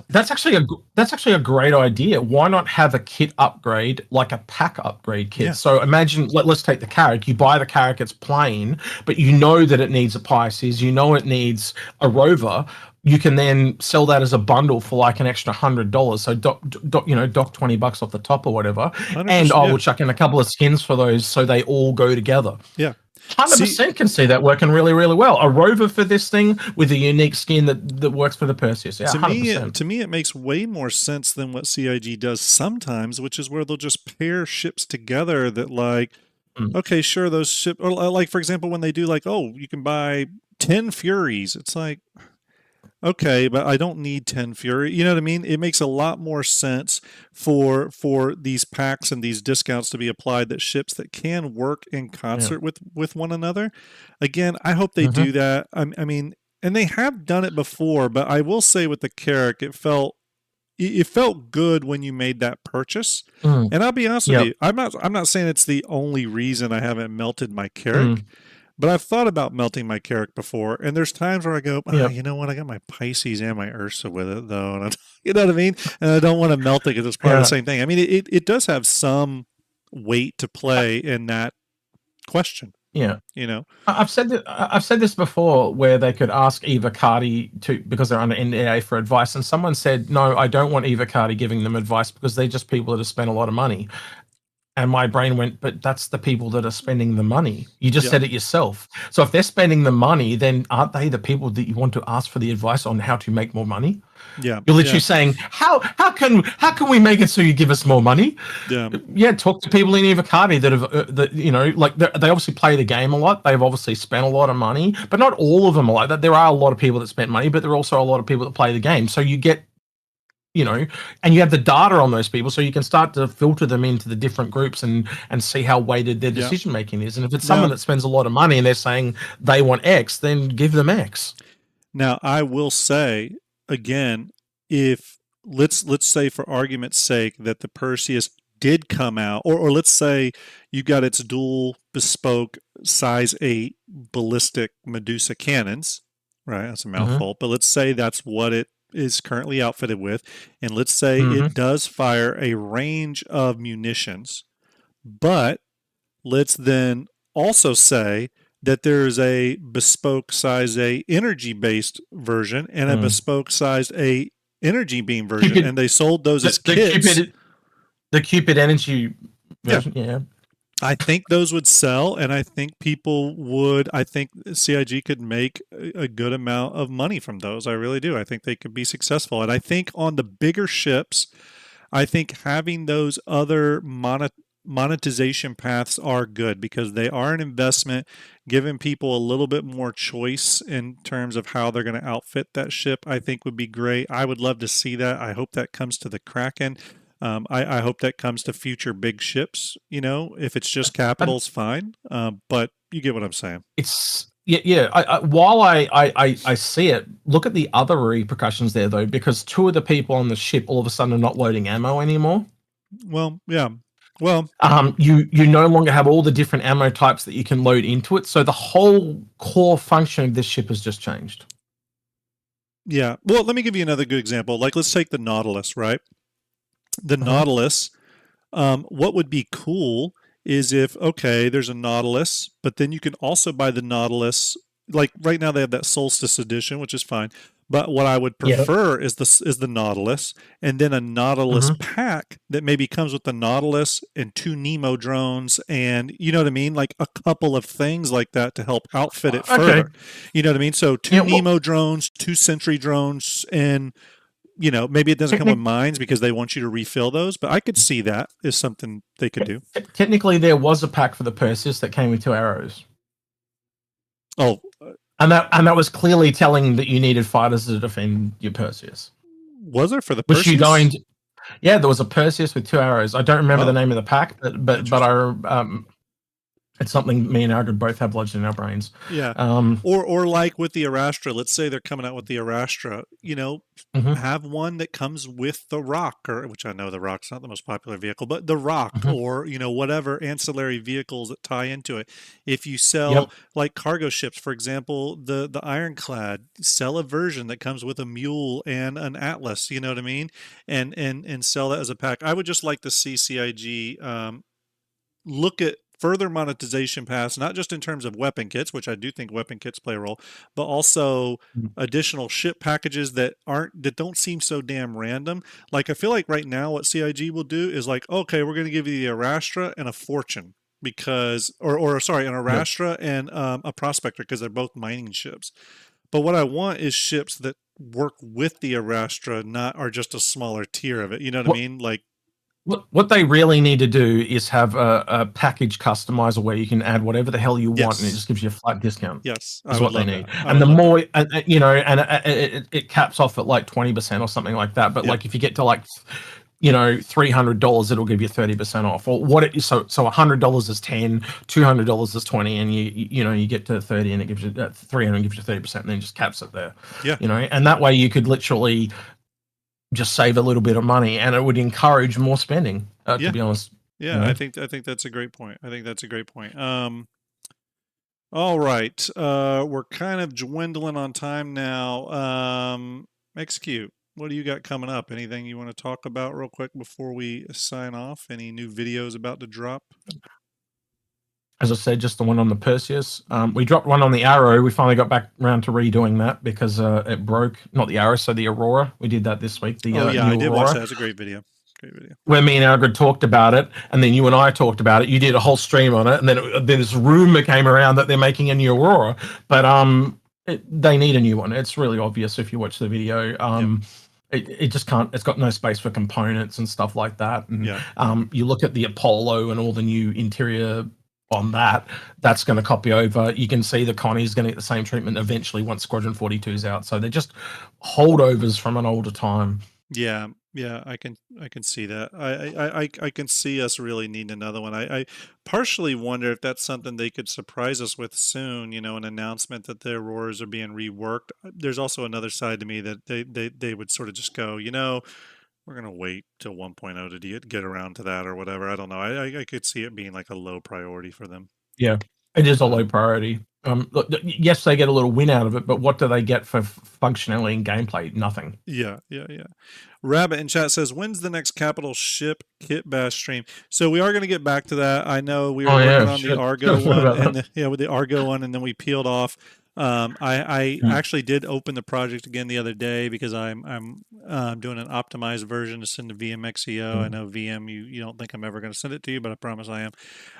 That's actually a great idea. Why not have a kit upgrade, like a pack upgrade kit? Yeah. So imagine, let's take the Carrack. You buy the Carrack, it's plain, but you know that it needs a Pisces, you know it needs a rover. you can then sell that as a bundle for like an extra $100. So dock $20 off the top or whatever, and 100%. I Yeah. will chuck in a couple of skins for those so they all go together. Yeah. See, 100% can see that working really, really well. A rover for this thing with a unique skin that works for the Perseus. Yeah, 100%. to me, it makes way more sense than what CIG does sometimes, which is where they'll just pair ships together that, like, Mm. okay, sure, those ship, or like, for example, when they do like, oh, you can buy 10 Furies. It's like, okay, but I don't need 10 Fury. You know what I mean? It makes a lot more sense for these packs and these discounts to be applied that ships that can work in Yeah. concert with one another. Again, I hope they Mm-hmm. do that. I mean, and they have done it before, but I will say with the Carrack, it felt good when you made that purchase. Mm. And I'll be honest with Yep. you, I'm not saying it's the only reason I haven't melted my Carrack. Mm. But I've thought about melting my Carrack before, and there's times where I go, Yep. you know what? I got my Pisces and my Ursa with it, though, and you know what I mean. And I don't want to melt it because it's part of the same thing. I mean, it does have some weight to play in that question. Yeah. You know, I've said this before, where they could ask Eva Cardi because they're under NDA for advice, and someone said, "No, I don't want Eva Cardi giving them advice because they're just people that have spent a lot of money." And my brain went, but that's the people that are spending the money. You just said it yourself. So if they're spending the money, then aren't they the people that you want to ask for the advice on how to make more money? Yeah. You're literally saying, how can we make it so you give us more money? Yeah. Talk to people in Eva Cardi that have like they obviously play the game a lot. They've obviously spent a lot of money, but not all of them are like that. There are a lot of people that spent money, but there are also a lot of people that play the game. So you get, and you have the data on those people, so you can start to filter them into the different groups and see how weighted their decision making is. And if it's someone that spends a lot of money and they're saying they want X, then give them X. Now, I will say again, if let's say for argument's sake that the Perseus did come out, or let's say you got its dual bespoke size 8 ballistic Medusa cannons, right? That's a mouthful, but let's say that's what it is currently outfitted with, and let's say it does fire a range of munitions, but let's then also say that there's a bespoke size A energy based version and a bespoke size A energy beam version, and they sold those as kits. The Cupid energy version, yeah. I think those would sell, and I think people would. I think CIG could make a good amount of money from those. I really do. I think they could be successful, and I think on the bigger ships, I think having those other monetization paths are good because they are an investment, giving people a little bit more choice in terms of how they're going to outfit that ship. I think would be great. I would love to see that. I hope that comes to the Kraken. I hope that comes to future big ships. If it's just capitals, fine. But you get what I'm saying. It's while I see it, look at the other repercussions there though, because 2 of the people on the ship all of a sudden are not loading ammo anymore. Well, yeah. Well, you no longer have all the different ammo types that you can load into it. So the whole core function of this ship has just changed. Yeah. Well, let me give you another good example. Like, let's take the Nautilus, right? The Nautilus, what would be cool is if, okay, there's a Nautilus, but then you can also buy the Nautilus. Like right now they have that Solstice edition, which is fine. But what I would prefer is the Nautilus, and then a Nautilus pack that maybe comes with the Nautilus and 2 Nemo drones, and you know what I mean, like a couple of things like that to help outfit it further. You know what I mean? So 2 Nemo drones, 2 Sentry drones, and maybe it doesn't come with mines because they want you to refill those, but I could see that is something they could do. Technically, there was a pack for the Perseus that came with 2 arrows. Oh. And that was clearly telling that you needed fighters to defend your Perseus. Was there for the Perseus? Yeah, there was a Perseus with 2 arrows. I don't remember the name of the pack, but it's something me and Aaron both have lodged in our brains. Yeah. Or like with the Arastra, let's say they're coming out with the Arastra, have one that comes with the Rock, which I know the Rock's not the most popular vehicle, but the Rock or, whatever ancillary vehicles that tie into it. If you sell like cargo ships, for example, the Ironclad, sell a version that comes with a Mule and an Atlas, you know what I mean? And sell that as a pack. I would just like to see CIG look at further monetization paths, not just in terms of weapon kits, which I do think weapon kits play a role, but also additional ship packages that don't seem so damn random. Like, I feel like right now what CIG will do is like, okay, we're going to give you the Arastra and a Fortune because, or sorry, an Arastra and a Prospector because they're both mining ships. But what I want is ships that work with the Arastra, not are just a smaller tier of it. You know what I mean? Like, what they really need to do is have a package customizer where you can add whatever the hell you want, and it just gives you a flat discount. Yes, is what they need. And the more, you know, and it caps off at like 20% or something like that. But like if you get to like, you know, $300, it'll give you 30% off. Or what it is, so $100 is 10, $200 is 20, and you know you get to 30, and it gives you 300, gives you 30%, and then just caps it there. Yeah, you know, and that way you could literally just save a little bit of money, and it would encourage more spending. To be honest. Yeah, you know? I think that's a great point. I think that's a great point. All right, we're kind of dwindling on time now. Execute. What do you got coming up? Anything you want to talk about real quick before we sign off? Any new videos about to drop? As I said, just the one on the Perseus. We dropped one on the Arrow. We finally got back around to redoing that because it broke. Not the Arrow, so the Aurora. We did that this week. Oh yeah, I did watch that. It's a great video. Great video. Where me and Algrid talked about it, and then you and I talked about it. You did a whole stream on it, and then this rumor came around that they're making a new Aurora, but they need a new one. It's really obvious if you watch the video. It just can't. It's got no space for components and stuff like that. And you look at the Apollo and all the new interior on that's going to copy over. You can see the Connie's going to get the same treatment eventually once Squadron 42 is out. So they're just holdovers from an older time. Yeah, I can see that. I can see us really needing another one. I partially wonder if that's something they could surprise us with soon. You know, an announcement that their Auroras are being reworked. There's also another side to me that they would sort of just go, you know, we're gonna wait till 1.0 to get around to that or whatever. I don't know. I could see it being like a low priority for them. Yeah, it is a low priority. Look, yes, they get a little win out of it, but what do they get for functionality and gameplay? Nothing. Yeah. Rabbit in chat says, when's the next capital ship kit bash stream? So we are going to get back to that. I know we were working on the Argo one, and with the Argo one, and then we peeled off. I actually did open the project again the other day because I'm doing an optimized version to send to VMXEO. I know VM, you don't think I'm ever going to send it to you, but I promise I am.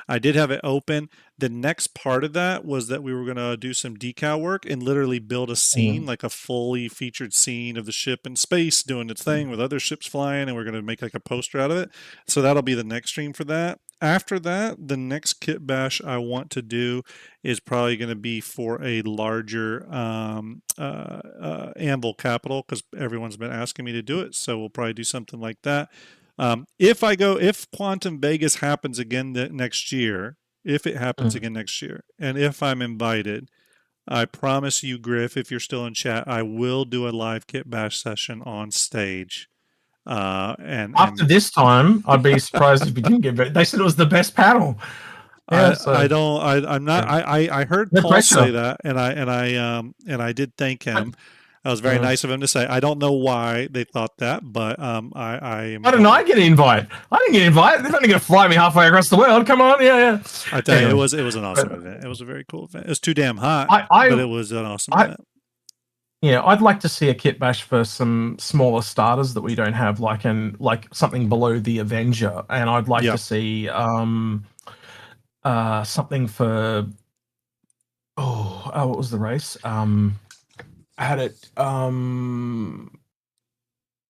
I did have it open. The next part of that was that we were going to do some decal work and literally build a scene, like a fully featured scene of the ship in space doing its thing with other ships flying, and we're going to make like a poster out of it. So that'll be the next stream for that. After that, the next kit bash I want to do is probably going to be for a larger Anvil capital because everyone's been asking me to do it. So we'll probably do something like that. If Quantum Vegas happens again next year, if it happens again next year, and if I'm invited, I promise you, Griff, if you're still in chat, I will do a live kit bash session on stage. And after this time, I'd be surprised if you didn't get it. They said it was the best panel. Yeah, I'm not. I heard Paul say that, and I did thank him. That was very nice of him to say. I don't know why they thought that, but Why didn't I get an invite? I didn't get an invite. They're only going to fly me halfway across the world. Come on, yeah. I tell you, it was an awesome event. It was a very cool event. It was too damn hot, but it was an awesome event. Yeah, I'd like to see a kit bash for some smaller starters that we don't have, like something below the Avenger, and I'd like to see something for what was the race? I had it. One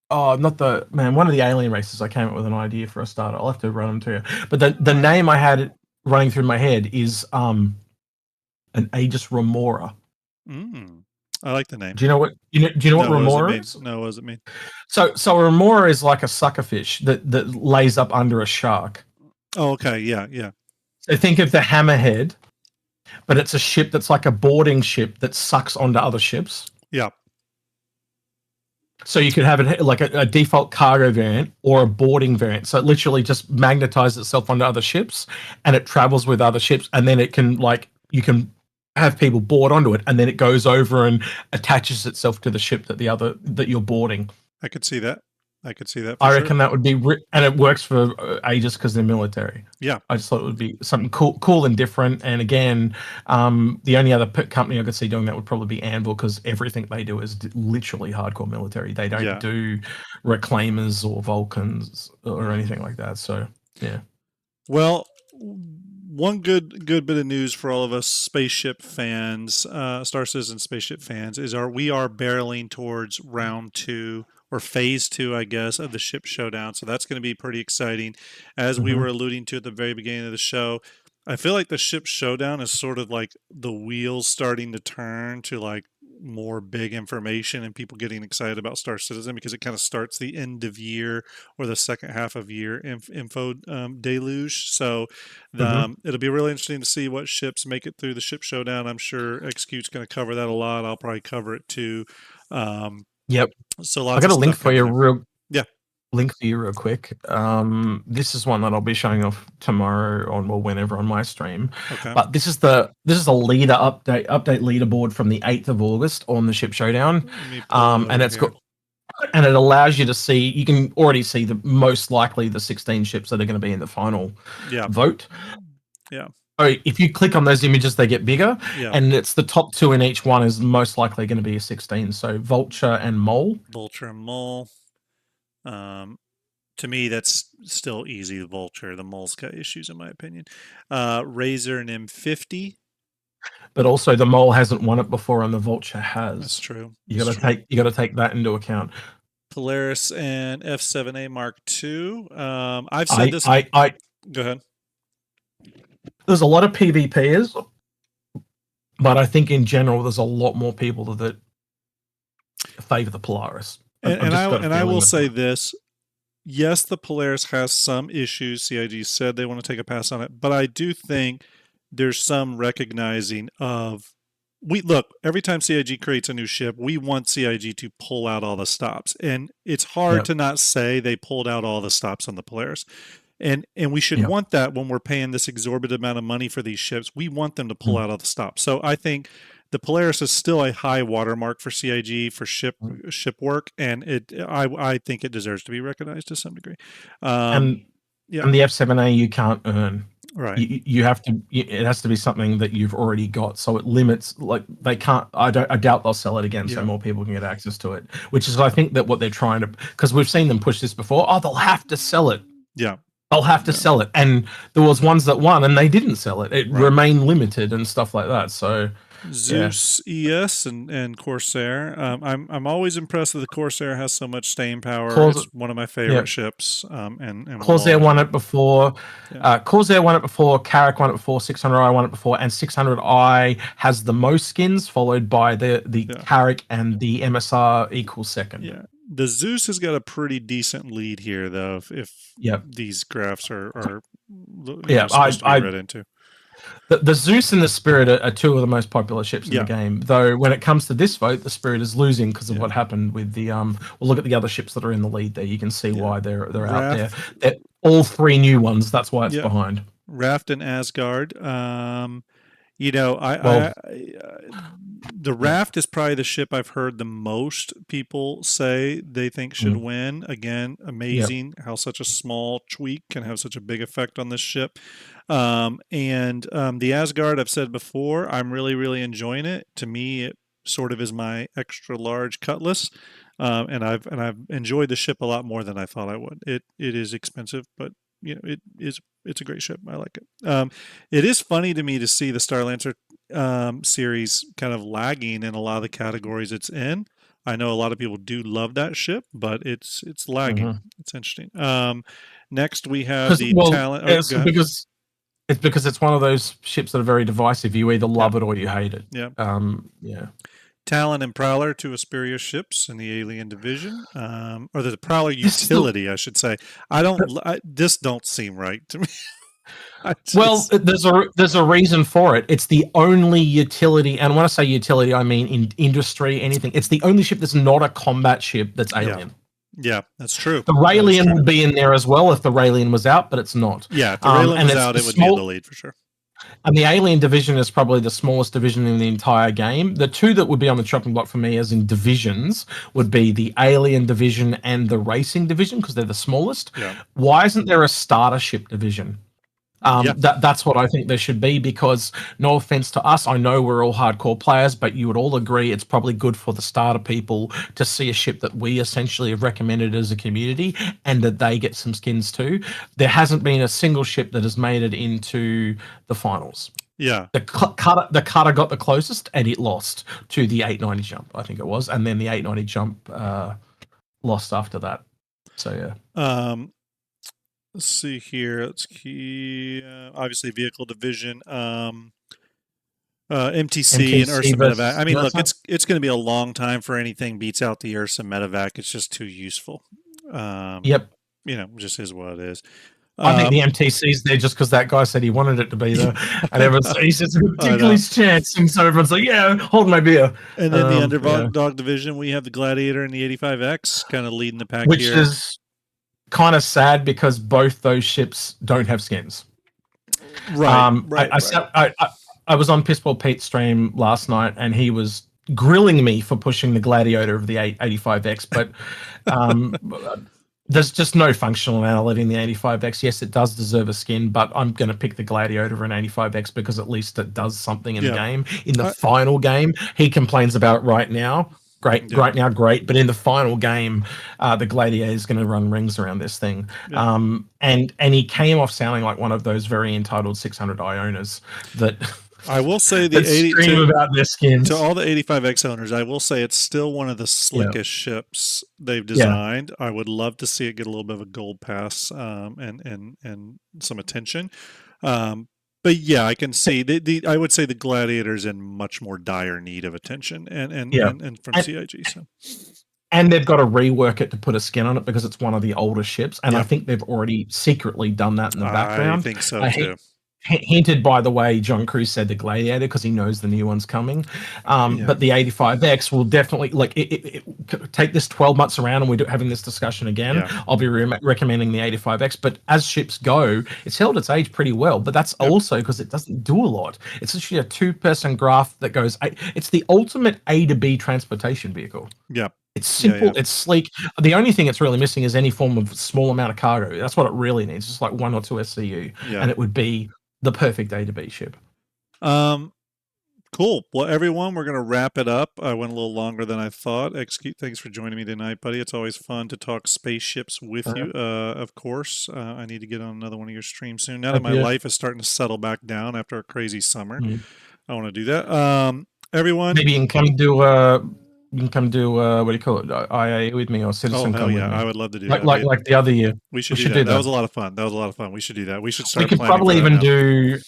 of the alien races. I came up with an idea for a starter. I'll have to run them to you. But the name I had running through my head is an Aegis Remora. I like the name. Do you know what what Remora is? No, what does it mean? So a Remora is like a suckerfish that lays up under a shark. Oh, okay, yeah. So think of the Hammerhead, but it's a ship that's like a boarding ship that sucks onto other ships. Yeah. So you could have it like a default cargo variant or a boarding variant. So it literally just magnetizes itself onto other ships, and it travels with other ships, and then it can you can have people board onto it, and then it goes over and attaches itself to the ship that you're boarding. I could see that. I could see that for I sure. reckon that would be, and it works for ages because they're military. Yeah. I just thought it would be something cool and different. And again, the only other company I could see doing that would probably be Anvil, because everything they do is literally hardcore military. They don't do reclaimers or Vulcans or anything like that. So yeah. Well, one good bit of news for all of us spaceship fans, Star Citizen spaceship fans, is we are barreling towards round 2 or phase 2, I guess, of the ship showdown. So that's going to be pretty exciting. As we were alluding to at the very beginning of the show, I feel like the ship showdown is sort of like the wheels starting to turn to like more big information and people getting excited about Star Citizen, because it kind of starts the end of year or the second half of year info deluge. So it'll be really interesting to see what ships make it through the ship showdown. I'm sure Execute's going to cover that a lot. I'll probably cover it too. Yep. So lots I got of a link stuff for you real quick. This is one that I'll be showing off tomorrow or whenever on my stream. Okay. But this is the leader update leaderboard from the 8th of August on the ship showdown. And it's got, and it allows you to see, you can already see the most likely the 16 ships that are going to be in the final vote. Yeah. So if you click on those images, they get bigger, and it's the top 2 in each one is most likely going to be a 16. So Vulture and Mole. To me, that's still easy. The Vulture, the Mole's got issues in my opinion. Razor and M50. But also the Mole hasn't won it before, and the Vulture has. That's true. You got to take that into account. Polaris and F7A Mark II. I've said this. Go ahead. There's a lot of PvPers, but I think in general there's a lot more people that favor the Polaris. And I will say this. Yes, the Polaris has some issues. CIG said they want to take a pass on it, but I do think there's some recognizing of every time CIG creates a new ship, we want CIG to pull out all the stops. And it's hard to not say they pulled out all the stops on the Polaris. And we should want that when we're paying this exorbitant amount of money for these ships. We want them to pull out all the stops. So I think the Polaris is still a high watermark for CIG for ship work, and I think it deserves to be recognized to some degree. And the F7A you can't earn. Right. You have to. It has to be something that you've already got. So it limits. Like they can't. I doubt they'll sell it again, so more people can get access to it. Which is, I think, that what they're trying to. Because we've seen them push this before. Oh, they'll have to sell it. Yeah. They'll have to sell it, and there was ones that won and they didn't sell it. It remained limited and stuff like that. So Zeus ES and Corsair. I'm always impressed that the Corsair has so much staying power. It's one of my favorite ships. And Corsair won it before. Corsair won it before. Carrack won it before. 600i won it before, and 600i has the most skins, followed by the Carrack and the MSR equals second. Yeah. The Zeus has got a pretty decent lead here, though. If these graphs are supposed to be read into. The Zeus and the Spirit are two of the most popular ships in the game. Though when it comes to this vote, the Spirit is losing because of what happened with the. We'll look at the other ships that are in the lead there. You can see why they're out there. They're all 3 new ones. That's why it's behind. Raft and Asgard. The Raft is probably the ship I've heard the most people say they think should win. Again, amazing how such a small tweak can have such a big effect on this ship. The Asgard, I've said before, I'm really, really enjoying it. To me, it sort of is my extra large Cutlass. And I've enjoyed the ship a lot more than I thought I would. It is expensive, but it's a great ship. I like it. It is funny to me to see the Starlancer series kind of lagging in a lot of the categories it's in. I know a lot of people do love that ship, but it's lagging. It's interesting. Next we have the Talon. Because it's one of those ships that are very divisive. You either love it or you hate it. Yeah. Talon and Prowler, 2 Asperia ships in the Alien Division, or the Prowler utility, I should say. This don't seem right to me. There's a reason for it. It's the only utility, and when I say utility, I mean in industry, anything. It's the only ship that's not a combat ship that's alien. Yeah, that's true. The Raelian would be in there as well if the Raelian was out, but it's not. Yeah, if the Raelian was out, it would be in the lead for sure. And the Alien division is probably the smallest division in the entire game. The two that would be on the chopping block for me, as in divisions, would be the Alien division and the Racing division, because they're the smallest. Yeah. Why isn't there a starter ship division? Yeah. That's what I think there should be, because no offense to us, I know we're all hardcore players, but you would all agree it's probably good for the starter people to see a ship that we essentially have recommended as a community and that they get some skins too. There hasn't been a single ship that has made it into the finals. Yeah. The cutter got the closest and it lost to the 890 jump, I think it was, and then the 890 jump lost after that. So yeah. Let's see here. Let's key obviously vehicle division. MTC and Ursa Medevac. I mean, look, it's going to be a long time for anything beats out the Ursa Medevac. It's just too useful. Yep. You know, just is what it is. I think the MTC's there just because that guy said he wanted it to be there, and everyone's he says a ridiculous chance, and so everyone's like, "Yeah, hold my beer." And then the underdog division, we have the Gladiator and the 85X kind of leading the pack, which is kind of sad because both those ships don't have skins. Right. I was on Pissball Pete's stream last night, and he was grilling me for pushing the Gladiator of the 85X, but there's just no functionality in the 85X. Yes, it does deserve a skin, but I'm going to pick the Gladiator of an 85X because at least it does something in the game. In the final game, he complains about right now. Great. But in the final game, the Gladiator is going to run rings around this thing. And he came off sounding like one of those very entitled 600 Ionas that... I will say the 80 about their skins. To all the 85X owners, I will say it's still one of the slickest ships they've designed. I would love to see it get a little bit of a gold pass and some attention. But yeah, I can see I would say the Gladiator's in much more dire need of attention and from CIG. So. And they've got to rework it to put a skin on it because it's one of the older ships, and I think they've already secretly done that in the background. I think so too. Hinted by the way John Cruz said the Gladiator because he knows the new one's coming, but the 85X will definitely take this 12 months around and we're having this discussion again. I'll be recommending the 85X, but as ships go, it's held its age pretty well, but that's also because it doesn't do a lot. It's actually a two-person graph that goes, it's the ultimate A to B transportation vehicle. It's simple, it's sleek. The only thing it's really missing is any form of small amount of cargo. That's what it really needs, just like 1 or 2 SCU, and it would be the perfect A to B ship. Cool. Well, everyone, we're going to wrap it up. I went a little longer than I thought. Execute, thanks for joining me tonight, buddy. It's always fun to talk spaceships with you. Of course, I need to get on another one of your streams soon. Now that my life is starting to settle back down after a crazy summer, I want to do that. Everyone, maybe you can come do what do you call it, IA with me or Citizen. Oh hell yeah, I would love to do that. Like the other year. We should do that. That was a lot of fun. We should do that. We should start. We could probably even do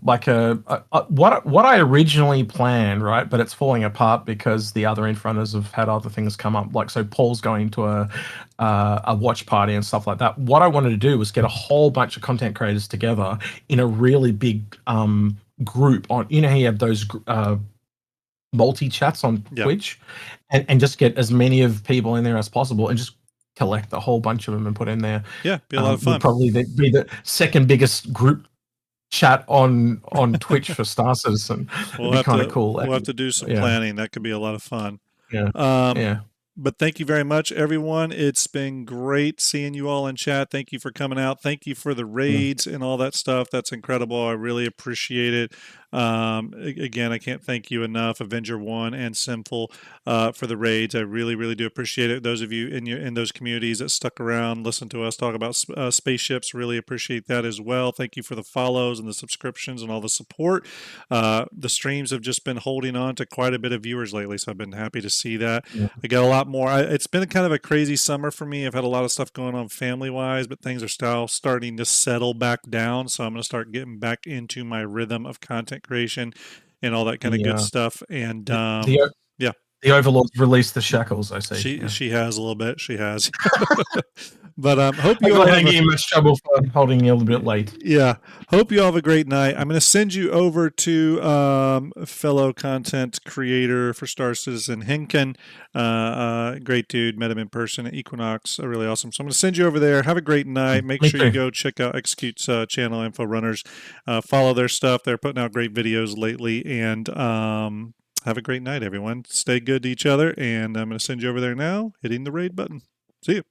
like what I originally planned, right? But it's falling apart because the other infronters have had other things come up. Like, so Paul's going to a watch party and stuff like that. What I wanted to do was get a whole bunch of content creators together in a really big group on. You know, you have those multi-chats on Twitch and just get as many of people in there as possible and just collect a whole bunch of them and put in there. Be a lot of fun. Would probably be the second biggest group chat on Twitch for Star Citizen. It'd be kind of cool. We'll have to do some planning. That could be a lot of fun. Yeah. But thank you very much, everyone. It's been great seeing you all in chat. Thank you for coming out. Thank you for the raids and all that stuff. That's incredible. I really appreciate it. Again, I can't thank you enough, Avenger One and Sinful, for the raids. I really, really do appreciate it. Those of you in those communities that stuck around, listen to us talk about spaceships, really appreciate that as well. Thank you for the follows and the subscriptions and all the support. The streams have just been holding on to quite a bit of viewers lately, so I've been happy to see that. I got a lot more. It's been kind of a crazy summer for me. I've had a lot of stuff going on family-wise, but things are still starting to settle back down, so I'm going to start getting back into my rhythm of content creation and all that kind of good stuff. And The Overlord's released the shackles, I see. She has a little bit. She has. But hope I you all don't have get in much trouble for holding you a little bit late. Yeah. Hope you all have a great night. I'm going to send you over to fellow content creator for Star Citizen, Henken. Great dude. Met him in person at Equinox. Really awesome. So I'm going to send you over there. Have a great night. Make sure you go check out Execute's channel, Info Runners. Follow their stuff. They're putting out great videos lately. And have a great night, everyone. Stay good to each other. And I'm going to send you over there now, hitting the raid button. See you.